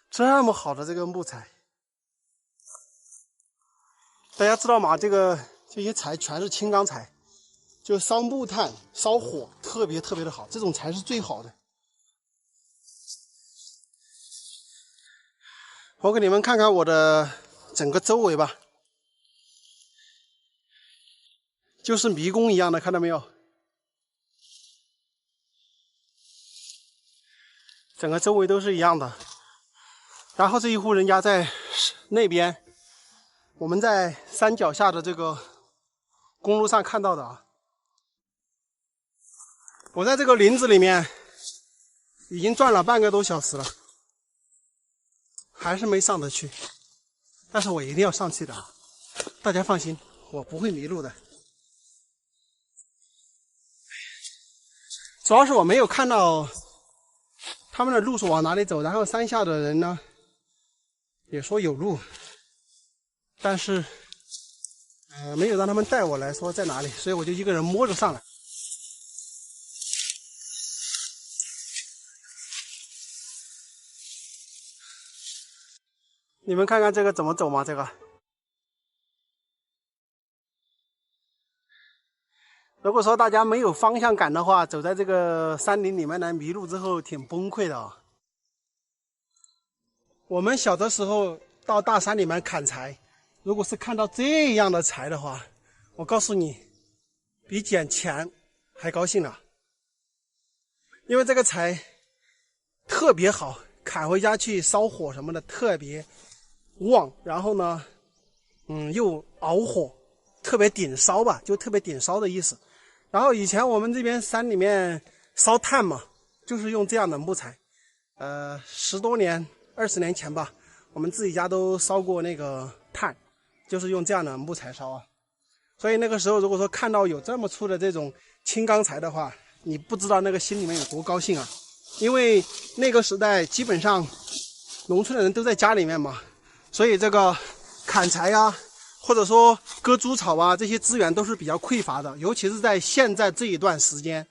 这么好的这个木材，大家知道吗？这些柴全是青钢材，就烧木炭、烧火特别的好，这种柴是最好的。我给你们看看我的整个周围吧，就是迷宫一样的，看到没有？整个周围都是一样的。然后这一户人家在那边，我们在山脚下的这个公路上看到的啊。我在这个林子里面已经转了半个多小时了，还是没上得去。但是我一定要上去的，大家放心，我不会迷路的。主要是我没有看到他们的路是往哪里走，然后山下的人呢也说有路，但是没有让他们带我来说在哪里，所以我就一个人摸着上来。你们看看这个怎么走吗？这个如果说大家没有方向感的话，走在这个山林里面呢，迷路之后挺崩溃的啊。我们小的时候到大山里面砍柴，如果是看到这样的柴的话，我告诉你，比捡钱还高兴了。因为这个柴特别好，砍回家去烧火什么的特别旺，然后呢，又熬火，特别顶烧吧，就特别顶烧的意思。然后以前我们这边山里面烧炭嘛，就是用这样的木材。10多年、20年前吧，我们自己家都烧过那个炭，就是用这样的木材烧啊。所以那个时候，如果说看到有这么粗的这种青钢材的话，你不知道那个心里面有多高兴啊！因为那个时代基本上农村的人都在家里面嘛，所以这个砍柴啊，或者说割猪草啊，这些资源都是比较匮乏的，尤其是在现在这一段时间，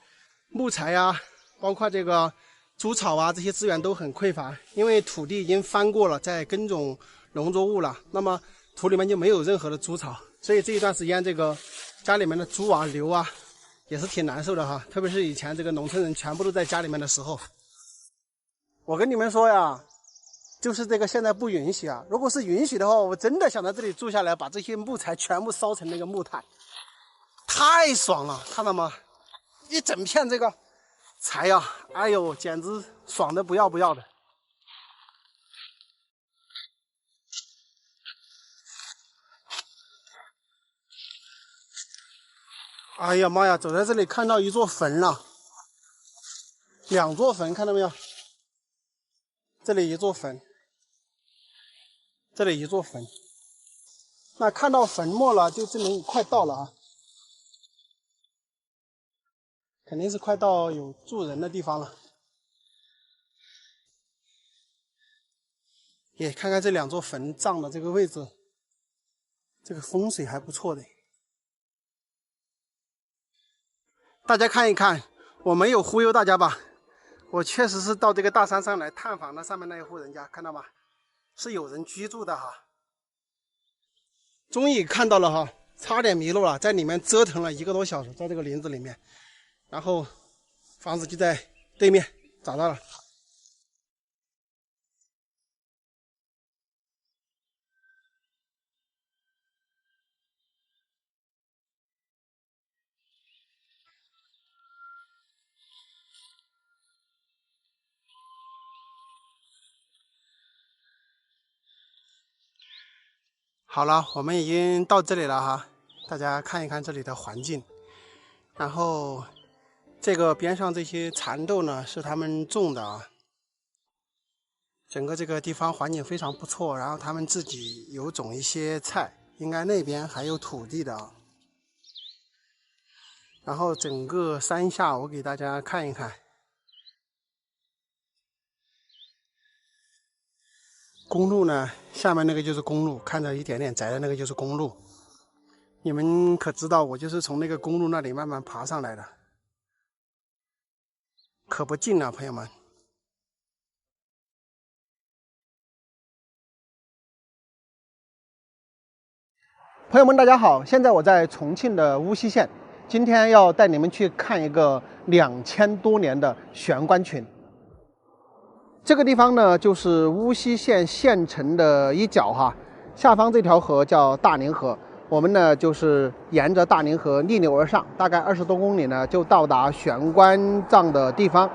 木材啊，包括这个猪草啊，这些资源都很匮乏，因为土地已经翻过了，在耕种农作物了，那么土里面就没有任何的猪草，所以这一段时间这个家里面的猪啊、牛啊也是挺难受的哈，特别是以前这个农村人全部都在家里面的时候。我跟你们说呀，就是这个现在不允许啊，如果是允许的话，我真的想在这里住下来，把这些木材全部烧成那个木炭，太爽了，看到吗？一整片这个柴呀，哎呦，简直爽的不要不要的。哎呀妈呀，走在这里看到一座坟了，2座坟，看到没有？这里一座坟，这里一座坟。那看到坟墓了，就证明快到了啊，肯定是快到有住人的地方了。也看看这2座坟葬的这个位置，这个风水还不错的。大家看一看，我没有忽悠大家吧？我确实是到这个大山上来探访了上面那一户人家，看到吗？是有人居住的哈。终于看到了哈，差点迷路了，在里面折腾了1个多小时，在这个林子里面，然后房子就在对面，找到了。好了，我们已经到这里了哈，大家看一看这里的环境。然后这个边上这些蚕豆呢是他们种的啊，整个这个地方环境非常不错，然后他们自己有种一些菜，应该那边还有土地的啊。然后整个山下我给大家看一看，公路呢，下面那个就是公路，看着一点点窄的那个就是公路。你们可知道，我就是从那个公路那里慢慢爬上来的，可不近啊，朋友们。朋友们，大家好，现在我在重庆的巫溪县，今天要带你们去看一个2000多年的悬棺群。这个地方呢，就是巫溪县县城的一角哈，下方这条河叫大宁河，我们呢就是沿着大宁河逆流而上，大概20多公里呢，就到达悬棺葬的地方。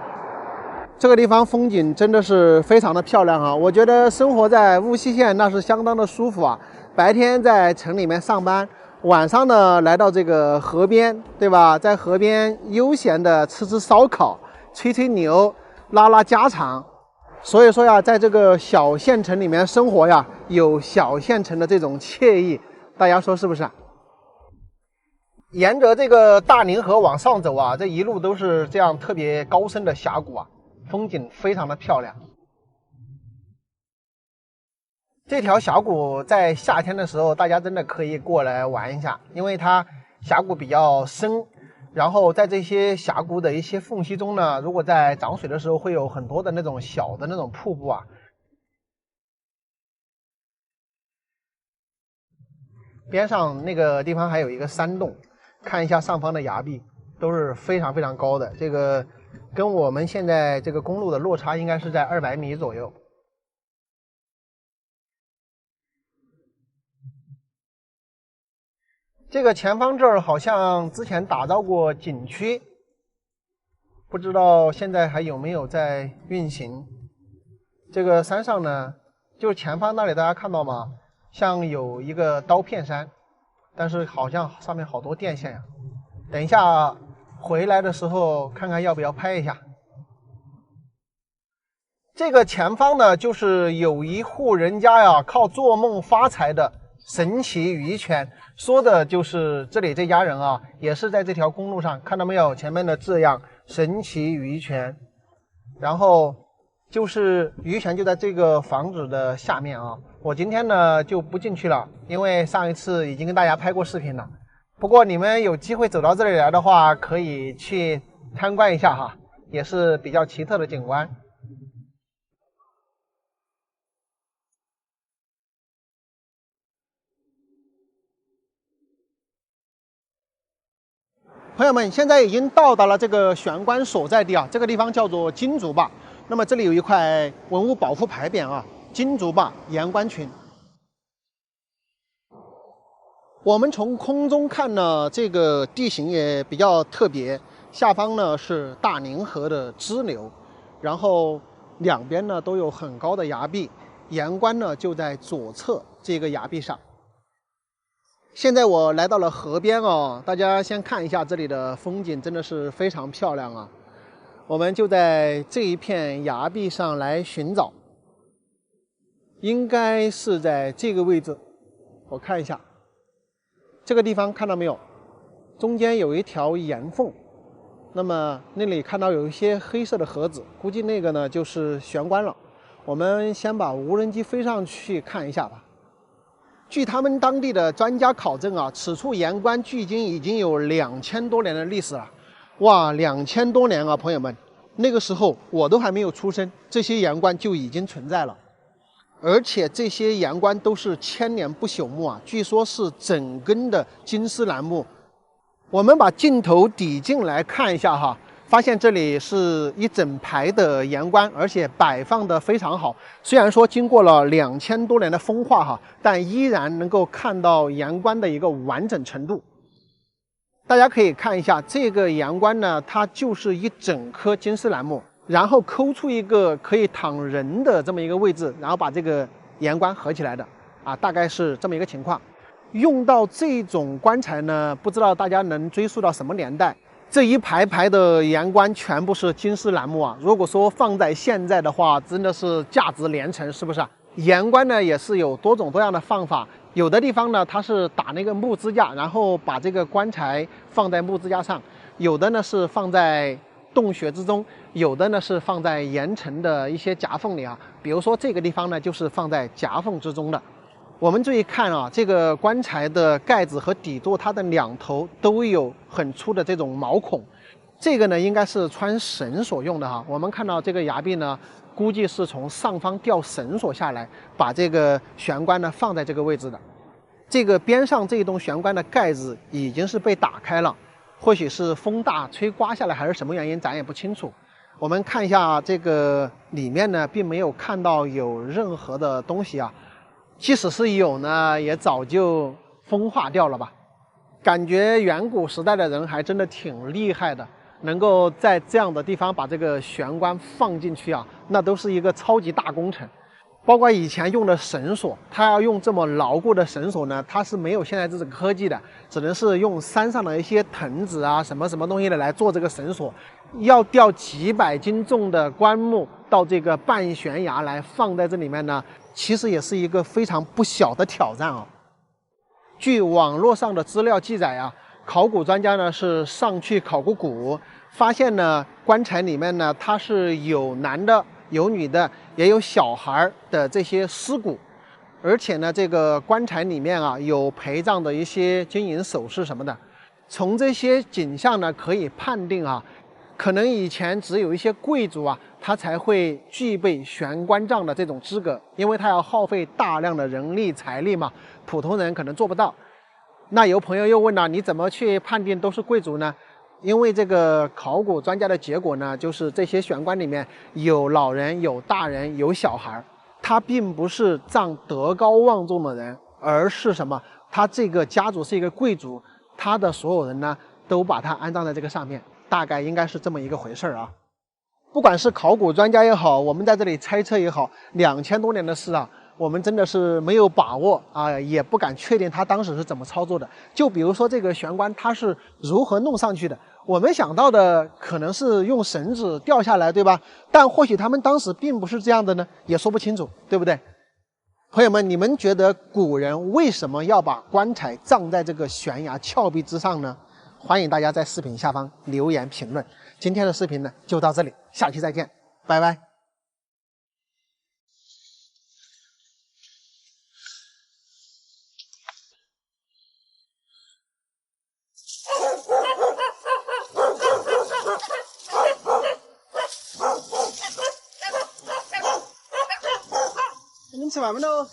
这个地方风景真的是非常的漂亮哈，我觉得生活在巫溪县那是相当的舒服啊。白天在城里面上班，晚上呢来到这个河边，对吧？在河边悠闲的吃吃烧烤，吹吹牛。拉拉家常。所以说呀，在这个小县城里面生活呀，有小县城的这种惬意，大家说是不是啊？沿着这个大宁河往上走啊，这一路都是这样特别高深的峡谷啊，风景非常的漂亮。这条峡谷在夏天的时候，大家真的可以过来玩一下，因为它峡谷比较深，然后在这些峡谷的一些缝隙中呢，如果在涨水的时候，会有很多的那种小的那种瀑布啊。边上那个地方还有一个山洞，看一下上方的崖壁，都是非常非常高的。这个跟我们现在这个公路的落差应该是在200米左右。这个前方这儿好像之前打造过景区，不知道现在还有没有在运行。这个山上呢，就是前方那里大家看到吗？像有一个刀片山，但是好像上面好多电线呀。等一下回来的时候看看要不要拍一下。这个前方呢，就是有一户人家呀，靠做梦发财的神奇鱼泉，说的就是这里这家人啊，也是在这条公路上，看到没有？前面的字样神奇鱼泉，然后就是鱼泉就在这个房子的下面啊。我今天呢就不进去了，因为上一次已经跟大家拍过视频了。不过你们有机会走到这里来的话，可以去参观一下哈，也是比较奇特的景观。朋友们，现在已经到达了这个玄关所在地啊，这个地方叫做金竹坝。那么这里有一块文物保护牌匾啊，金竹坝盐官群。我们从空中看呢，这个地形也比较特别，下方呢是大宁河的支流，然后两边呢都有很高的崖壁，盐官呢就在左侧这个崖壁上。现在我来到了河边哦，大家先看一下这里的风景，真的是非常漂亮啊。我们就在这一片崖壁上来寻找，应该是在这个位置。我看一下，这个地方看到没有？中间有一条岩缝，那么那里看到有一些黑色的盒子，估计那个呢就是玄关了。我们先把无人机飞上去看一下吧。据他们当地的专家考证啊，此处盐官距今已经有2000多年的历史了。哇，2000多年啊，朋友们，那个时候我都还没有出生，这些盐官就已经存在了。而且这些盐官都是千年不朽木啊，据说是整根的金丝楠木。我们把镜头抵近来看一下哈，发现这里是一整排的盐官，而且摆放的非常好。虽然说经过了2000多年的风化哈，但依然能够看到盐官的一个完整程度。大家可以看一下这个盐官呢，它就是一整棵金丝楠木，然后抠出一个可以躺人的这么一个位置，然后把这个盐官合起来的啊，大概是这么一个情况。用到这种棺材呢，不知道大家能追溯到什么年代。这一排排的盐棺全部是金丝楠木啊，如果说放在现在的话，真的是价值连城，是不是？盐棺呢也是有多种多样的放法，有的地方呢它是打那个木支架，然后把这个棺材放在木支架上，有的呢是放在洞穴之中，有的呢是放在岩层的一些夹缝里啊。比如说这个地方呢就是放在夹缝之中的。我们注意看啊，这个棺材的盖子和底座，它的两头都有很粗的这种毛孔，这个呢应该是穿绳索用的哈。我们看到这个崖壁呢，估计是从上方吊绳索下来，把这个玄关呢放在这个位置的。这个边上这一栋玄关的盖子已经是被打开了，或许是风大吹刮下来，还是什么原因，咱也不清楚。我们看一下这个里面呢，并没有看到有任何的东西啊。即使是有呢，也早就风化掉了吧。感觉远古时代的人还真的挺厉害的，能够在这样的地方把这个玄关放进去啊，那都是一个超级大工程。包括以前用的绳索，它要用这么牢固的绳索呢，它是没有现在这种科技的，只能是用山上的一些藤子啊，什么什么东西的来做这个绳索。要吊几百斤重的棺木到这个半悬崖来放在这里面呢，其实也是一个非常不小的挑战啊。据网络上的资料记载啊，考古专家呢是上去考古骨，发现呢棺材里面呢它是有男的有女的也有小孩的这些尸骨，而且呢这个棺材里面啊有陪葬的一些金银首饰什么的。从这些景象呢可以判定啊，可能以前只有一些贵族啊他才会具备悬棺葬的这种资格，因为他要耗费大量的人力财力嘛，普通人可能做不到。那有朋友又问了，你怎么去判定都是贵族呢？因为这个考古专家的结果呢，就是这些悬棺里面有老人、有大人、有小孩，他并不是葬德高望重的人，而是什么？他这个家族是一个贵族，他的所有人呢都把他安葬在这个上面，大概应该是这么一个回事啊。不管是考古专家也好，我们在这里猜测也好，2000多年的事啊，我们真的是没有把握啊，也不敢确定他当时是怎么操作的。就比如说这个悬棺，它是如何弄上去的？我们想到的可能是用绳子吊下来，对吧？但或许他们当时并不是这样的呢，也说不清楚，对不对？朋友们，你们觉得古人为什么要把棺材葬在这个悬崖峭壁之上呢？欢迎大家在视频下方留言评论。今天的视频呢就到这里，下期再见，拜拜。你们吃饭没喽？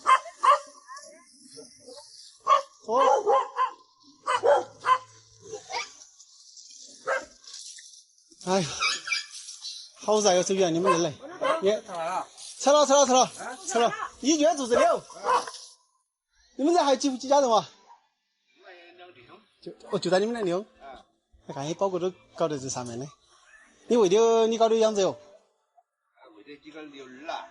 喝。哎呀，好热哟！走远，你们人来。也吃了，一卷肚子了。你们这还几家人哇？就在你们那里。我看你包裹都搞在这上面的。你为的你搞的样子哟？为的几个牛儿啦。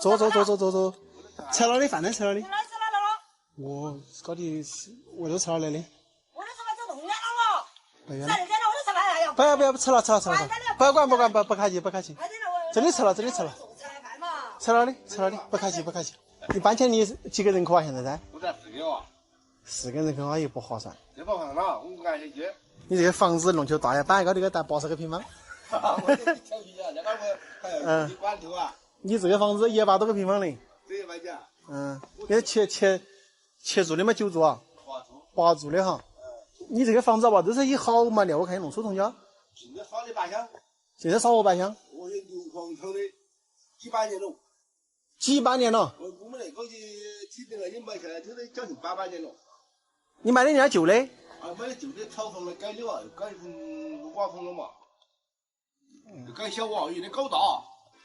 坐。吃了的饭呢？吃了的。我搞的我都吃了来的。不要吃了，不客气。真的吃了，吃了的，不客气。你搬迁你几个人口啊？现在噻？我才4个啊。4个人口啊，也不划算。这不划算了，我不敢去居。你这个房子弄起大呀，板高这个才80个平方。你这个房子100多个平方的。对吧姐？你切住的嘛，9住啊？8住的哈。你这个房子吧，都是一好嘛料，我看你弄出同家。现在烧的8箱。现在烧我8箱。我的硫磺厂的几百年了。几百年了。我们那个起这个已经卖下来，都得将近800年了。你买的人家旧的？买的旧的草房的改的啊，改成瓦房了嘛。改小瓦，有点高大。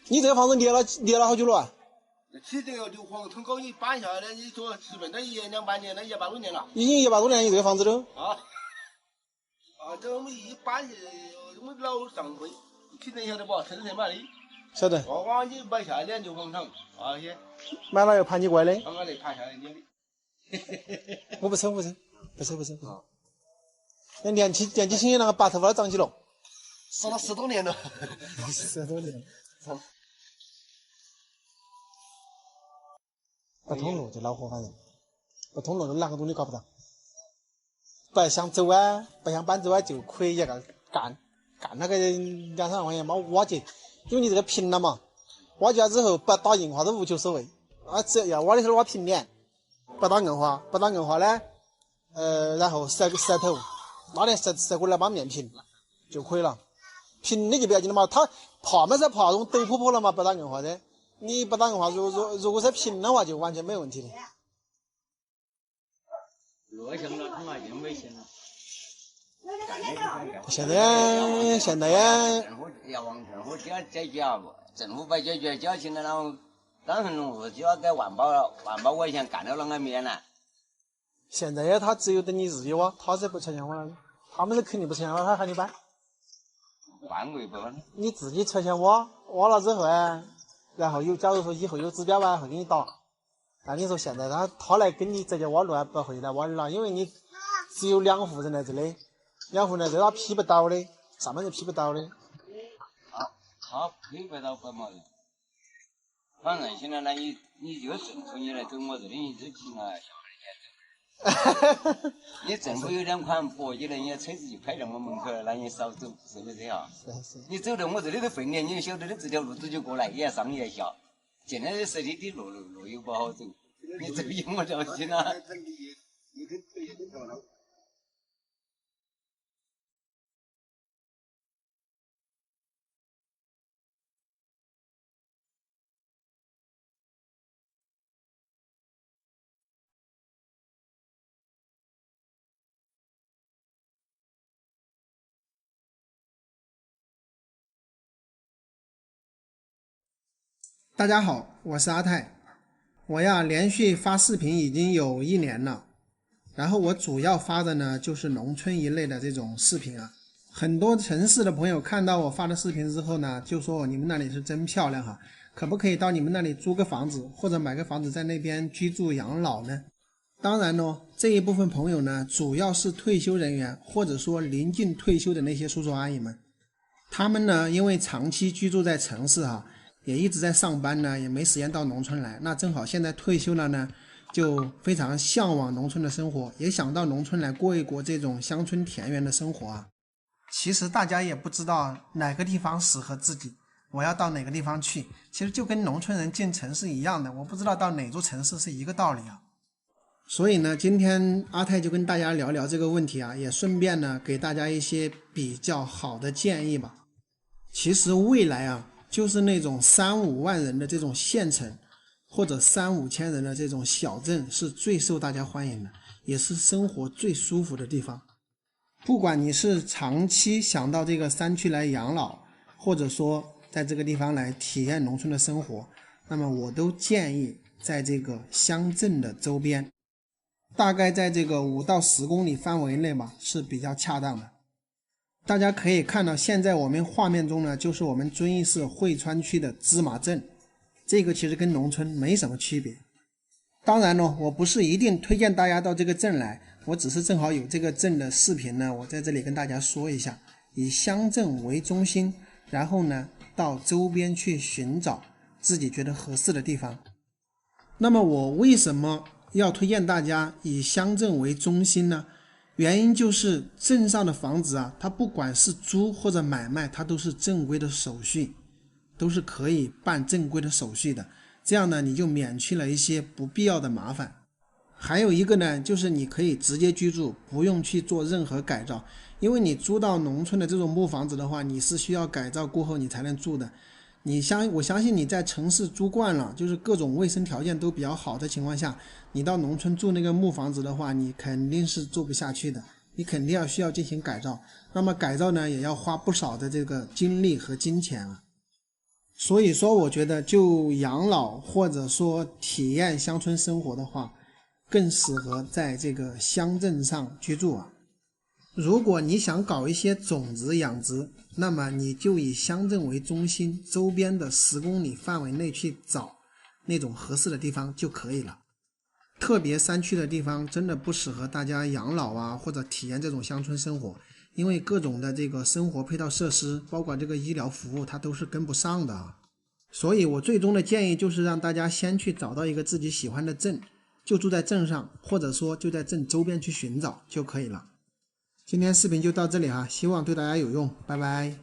你这个房子裂了好久了啊？起这个硫磺桶高，你搬下来，你说基本都100-200年了，100多年了。已经100多年，你这个房子都。这我们一搬我们老上会，听得晓得不？城市买的。晓得。娃你买下来2硫磺厂些。买了又盘你过来的。刚刚来盘下来你的。我不抽。那年纪轻的那个白头发都长起了。烧了10多年了。10多年。不通路就恼火，反正不通路哪个东西搞不到。不想走啊，不想搬走啊，就可以一个干那个2-3万块钱嘛挖掘，因为你这个平了嘛，挖掘了之后不打硬化都无求所谓啊，只要挖的时候挖平点，不打硬化呢，然后石头拿点石过来把面平就可以了，平的就不要紧了嘛，它爬嘛是爬那种陡坡了嘛，不打硬化的。你不打硬化，如果是平的话，就完全没问题的。热性了，他妈就没钱了。现在呀，政府要往政府解决不？政府不解决，现在当时农户就要给万宝块钱干到啷个面了。现在呀，他只有等你自己挖，他是不拆迁挖的，他们是肯定不拆迁挖，他喊你搬。搬过一部分。你自己拆迁挖了之后啊。然后假如说以后有指标啊，会给你打。但你说现在他来跟你直接挖路啊，不会来挖的了，因为你只有2户人在这里，2户人在这他批不到的，上班人批不到的。他批不到不嘛的，反正现在呢，你就政府你来走么子的，你就进了小人家走。你政府有点款薄起来，人家车子就开到我门口了，那你少走，是不是啊？是。你走到我这里的分店，你晓得的这条路子就过来，也上也下。现在实体的路又不好走，你走有么条心啊？大家好，我是阿泰。我呀连续发视频已经有1年了，然后我主要发的呢就是农村一类的这种视频啊。很多城市的朋友看到我发的视频之后呢，就说你们那里是真漂亮哈，可不可以到你们那里租个房子或者买个房子在那边居住养老呢？当然呢，这一部分朋友呢主要是退休人员或者说临近退休的那些叔叔阿姨们，他们呢因为长期居住在城市哈，也一直在上班呢，也没时间到农村来，那正好现在退休了呢，就非常向往农村的生活，也想到农村来过一过这种乡村田园的生活啊。其实大家也不知道哪个地方适合自己，我要到哪个地方去，其实就跟农村人进城市一样的，我不知道到哪座城市是一个道理啊。所以呢，今天阿泰就跟大家聊聊这个问题啊，也顺便呢给大家一些比较好的建议吧。其实未来啊，就是那种3-5万人的这种县城，或者3-5千人的这种小镇是最受大家欢迎的，也是生活最舒服的地方。不管你是长期想到这个山区来养老，或者说在这个地方来体验农村的生活，那么我都建议在这个乡镇的周边，大概在这个5到10公里范围内吧，是比较恰当的。大家可以看到现在我们画面中呢，就是我们遵义市汇川区的芝麻镇，这个其实跟农村没什么区别。当然呢，我不是一定推荐大家到这个镇来，我只是正好有这个镇的视频呢，我在这里跟大家说一下，以乡镇为中心，然后呢到周边去寻找自己觉得合适的地方。那么我为什么要推荐大家以乡镇为中心呢？原因就是镇上的房子啊，它不管是租或者买卖，它都是正规的手续，都是可以办正规的手续的。这样呢，你就免去了一些不必要的麻烦。还有一个呢，就是你可以直接居住，不用去做任何改造。因为你租到农村的这种木房子的话，你是需要改造过后你才能住的。我相信你在城市住惯了，就是各种卫生条件都比较好的情况下，你到农村住那个木房子的话，你肯定是住不下去的，你肯定需要进行改造。那么改造呢，也要花不少的这个精力和金钱了。所以说我觉得就养老或者说体验乡村生活的话，更适合在这个乡镇上居住啊。如果你想搞一些种子养殖，那么你就以乡镇为中心，周边的10公里范围内去找那种合适的地方就可以了。特别山区的地方真的不适合大家养老啊，或者体验这种乡村生活，因为各种的这个生活配套设施，包括这个医疗服务，它都是跟不上的啊。所以我最终的建议就是让大家先去找到一个自己喜欢的镇，就住在镇上，或者说就在镇周边去寻找就可以了。今天视频就到这里哈，希望对大家有用，拜拜。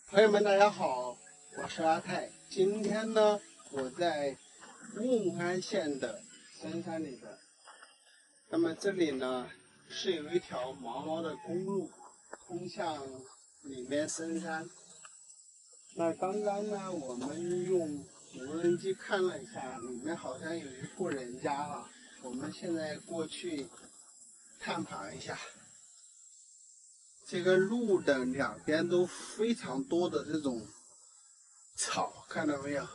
朋友们大家好，我是阿泰。今天呢，我在瓮安县的深山里边，那么这里呢是有一条毛毛的公路通向里面深山。那刚刚呢，我们用无人机看了一下，里面好像有一户人家啊，我们现在过去探访一下。这个路的两边都非常多的这种草，看到没有？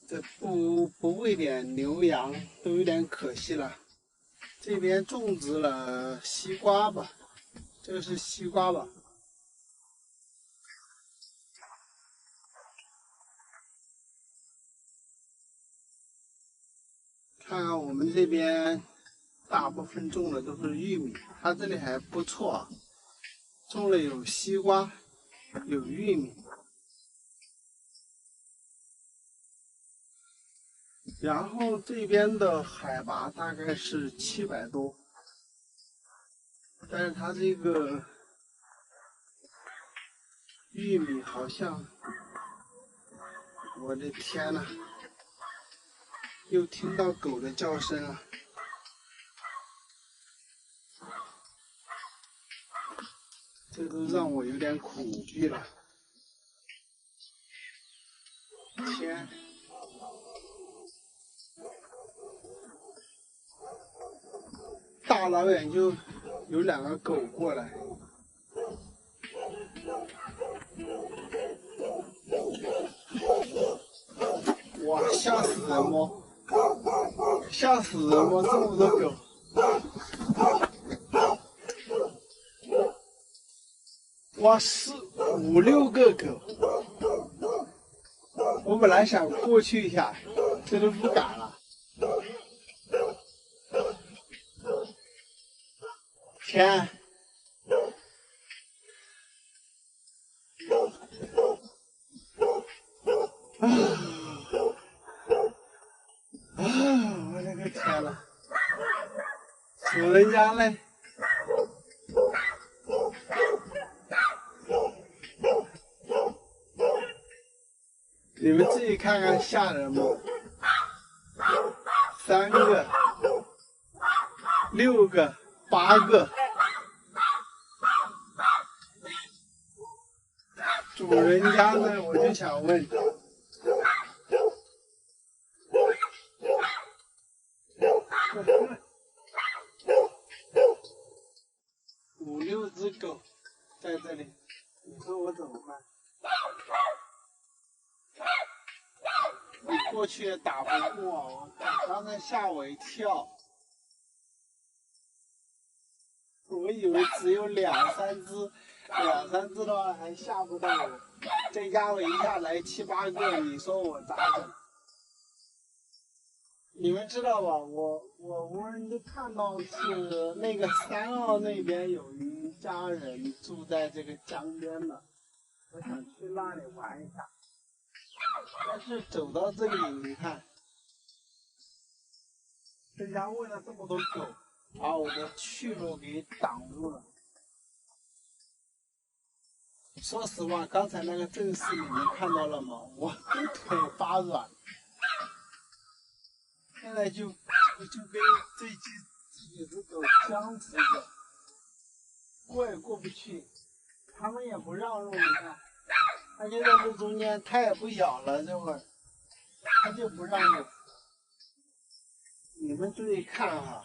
这不喂点牛羊都有点可惜了。这边种植了西瓜吧，这个是西瓜吧。看看我们这边大部分种的都是玉米，它这里还不错啊，种了有西瓜，有玉米，然后这边的海拔大概是700多，但是它这个玉米好像，我的天呐，又听到狗的叫声了。这都让我有点恐惧了。天！大老远就有2个狗过来。哇，吓死人么！吓死人么！这么多狗！哇，4、5、6个狗！我本来想过去一下，这都不敢了。天！我的个天呐！主人家嘞？你们自己看看吓人不？3个、6个、8个，主人家呢？我就想问。5、6只狗在这里，你说我怎么办？你过去也打不过我，刚才吓我一跳，我以为只有2、3只，2、3只的话还吓不到我，再压我一下来7、8个，你说我咋整？你们知道吧？我无人机看到是那个3号那边有一家人住在这个江边的，我想去那里玩一下。但是走到这里，你看，人家为了这么多狗，把我的去路给挡住了。说实话，刚才那个阵势你们看到了吗？我的腿发软。现在就跟这几只狗僵持着，过也过不去，他们也不让路，你看，它就在这中间，它也不咬了，这会儿，它就不让路。你们注意看哈，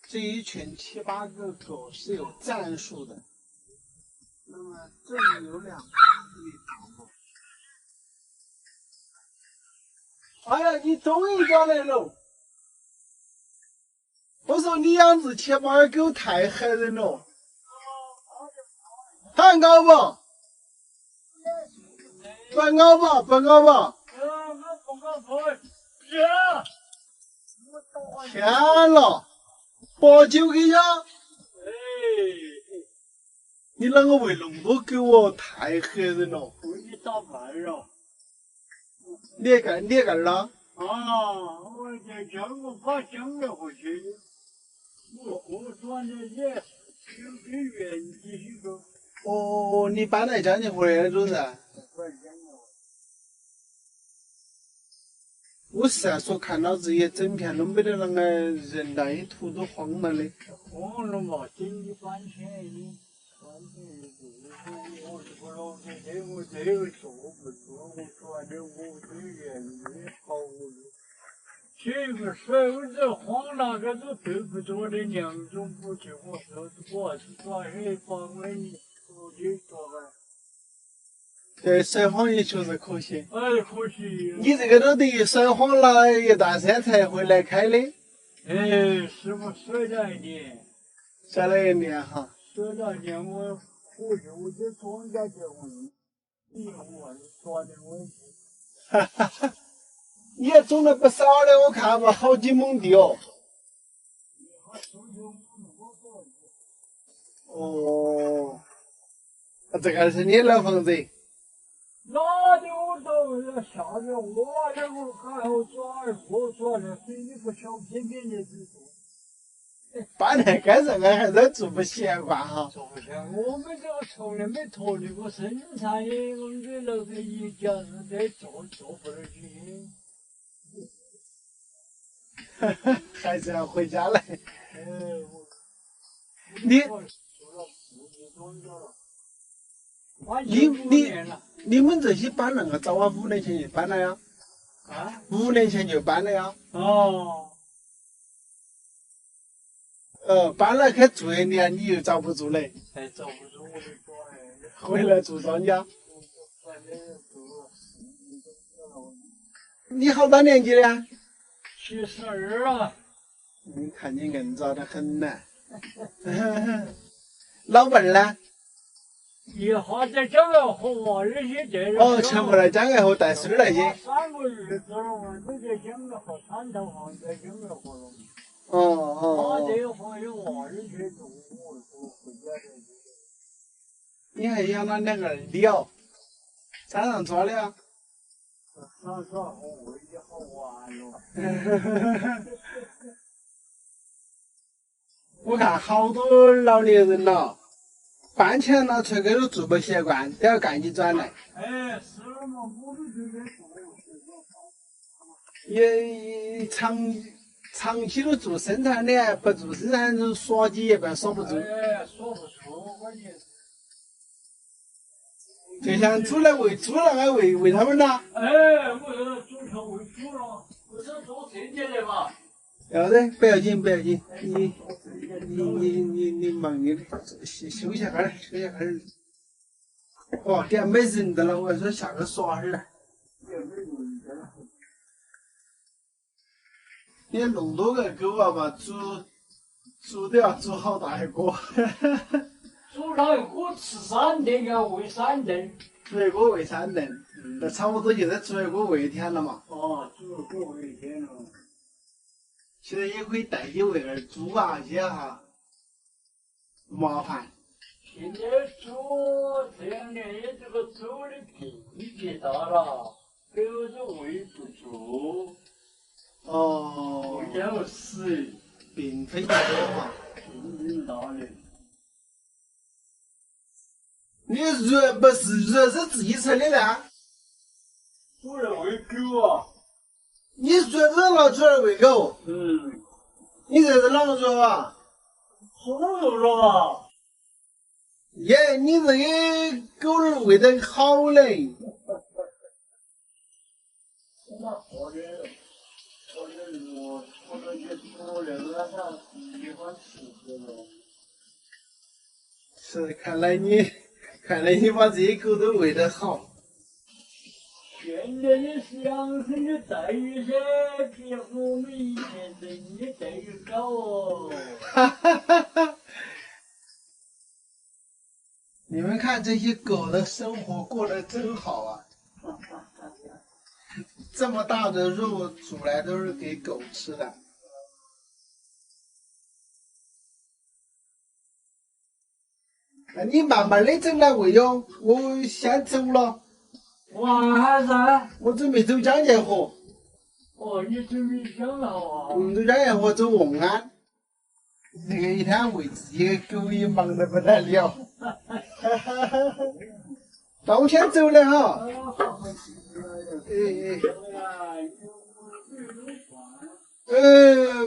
这一群7、8个狗是有战术的。那么这里有2个，这里挡路。哎呀，你终于找来了！我说你养只7、8个狗太害人了，很高不？不高吧，不高吧？天了，把酒给呀！你啷个喂那么多狗哦？太吓人了！回去打牌了。你干了？啊，我在江我把江了回去，我转的也挺远几许个。哦，你搬来江去回来住噻？我是啊，说看到这些整片都没得那个人了，一土都荒了的。荒了嘛，经济搬迁，我不老子这我这个做不做，我转的我这人也好了。这个手子荒那个都对不着的两种不去，我说我是抓黑帮了你，我就说吧。对，甩谎也确实可惜。哎，可惜。你这个都等于甩谎了一段时间才回来开的。哎，是不甩了1年？甩了1年哈。甩了1年，我回去我就庄稼结婚，我抓的问题。哈哈哈。你也种了不少的，我看吧，好几亩地哦。哦，这个是你老房子？那的我都要下面挖那个还要抓破抓的，水里不小偏偏的是做。搬来街上还是住不习惯哈。住不习惯，我们这个从来没脱离过生产业，我们这楼头一家是在做不了去。还是要回家来。你们这些搬那个早啊，5年前就搬了呀？啊？5年前就搬了呀？哦。搬了去住1年，你又遭不住嘞？哎，遭不住我就转哎。回来住庄稼。你好大年纪了？72了。你看你硬着的很呢。老伴儿呢？一下在江外河那些这了。哦，全部在江外河带水那些。3个日子了嘛，都在江外河滩头上，在江外河了。哦。他这河有娃儿去住，我回家的。你还养了2个儿鸟，山上抓的啊？山上好喂的好玩了。我看好多老年人了，搬迁了出去都住不习惯，都要赶紧转来。哎，是嘛，我们这边住。也长期都做生产的，不做生产就耍几也不耍不住。哎，耍不住，关键是。就像煮来喂猪了，还喂他们了。哎，我要煮条喂猪了，我是做这些的嘛。要得，不要紧，不要紧，你忙你的，休息会儿，休息会儿。哦，点没人的了，我说下去耍会儿来。你弄多个狗娃娃，煮都要煮好大一锅。煮上一锅吃3顿，要喂3顿。煮一锅喂3顿，那差不多就是煮一锅喂1天了嘛。哦，煮一锅喂1天了。现在也可以带起喂点猪啊些哈，麻烦。现在猪这2年这个猪的病变大了，狗都喂不住。哦。不要死，病非常多嘛。病大的。你肉不是肉是自己吃的呢？我来喂狗啊。你肉都拿出来喂狗？嗯。你这是哪个肉啊？好肉了啊！耶，你这个狗儿喂得好嘞。那好的肉，我都去煮了，让它喜欢吃了。是，看来你把这些狗都喂得好。现在的是养生的待遇噻，比我们以前人的待遇高哦。哈哈哈哈！你们看这些狗的生活过得真好啊！这么大的肉煮来都是给狗吃的。你慢慢的走来喂哟，我先走了。哇噻！我准备走江界河。哦，你准备想了啊？走江界河走瓮安。这个一天喂自己的狗也忙得不得了。那我先走了哈。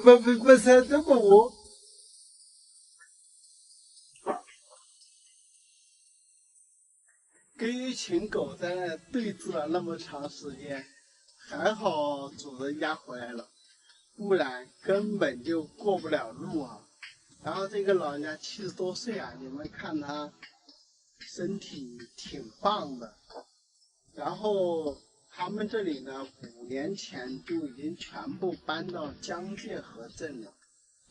不是，都不饿。跟一群狗在那对峙了那么长时间，还好主人家回来了，不然根本就过不了路啊。然后这个老人家70多岁啊，你们看他身体挺棒的。然后他们这里呢，5年前就已经全部搬到江界河镇了。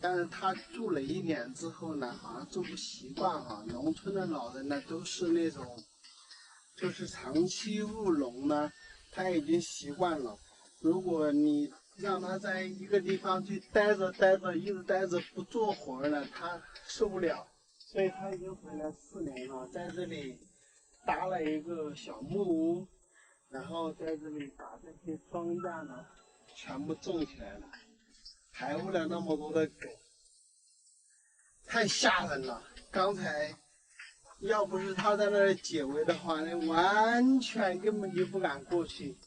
但是他住了1年之后呢，好像住不习惯哈。农村的老人呢，都是那种。就是长期务农呢，他已经习惯了。如果你让他在一个地方去待着，一直待着不做活了，他受不了，所以他已经回来4年了，在这里搭了一个小木屋，然后在这里把这些庄稼呢全部种起来了，排污了那么多的狗，太吓人了。刚才要不是他在那里解围的话，那完全根本就不敢过去。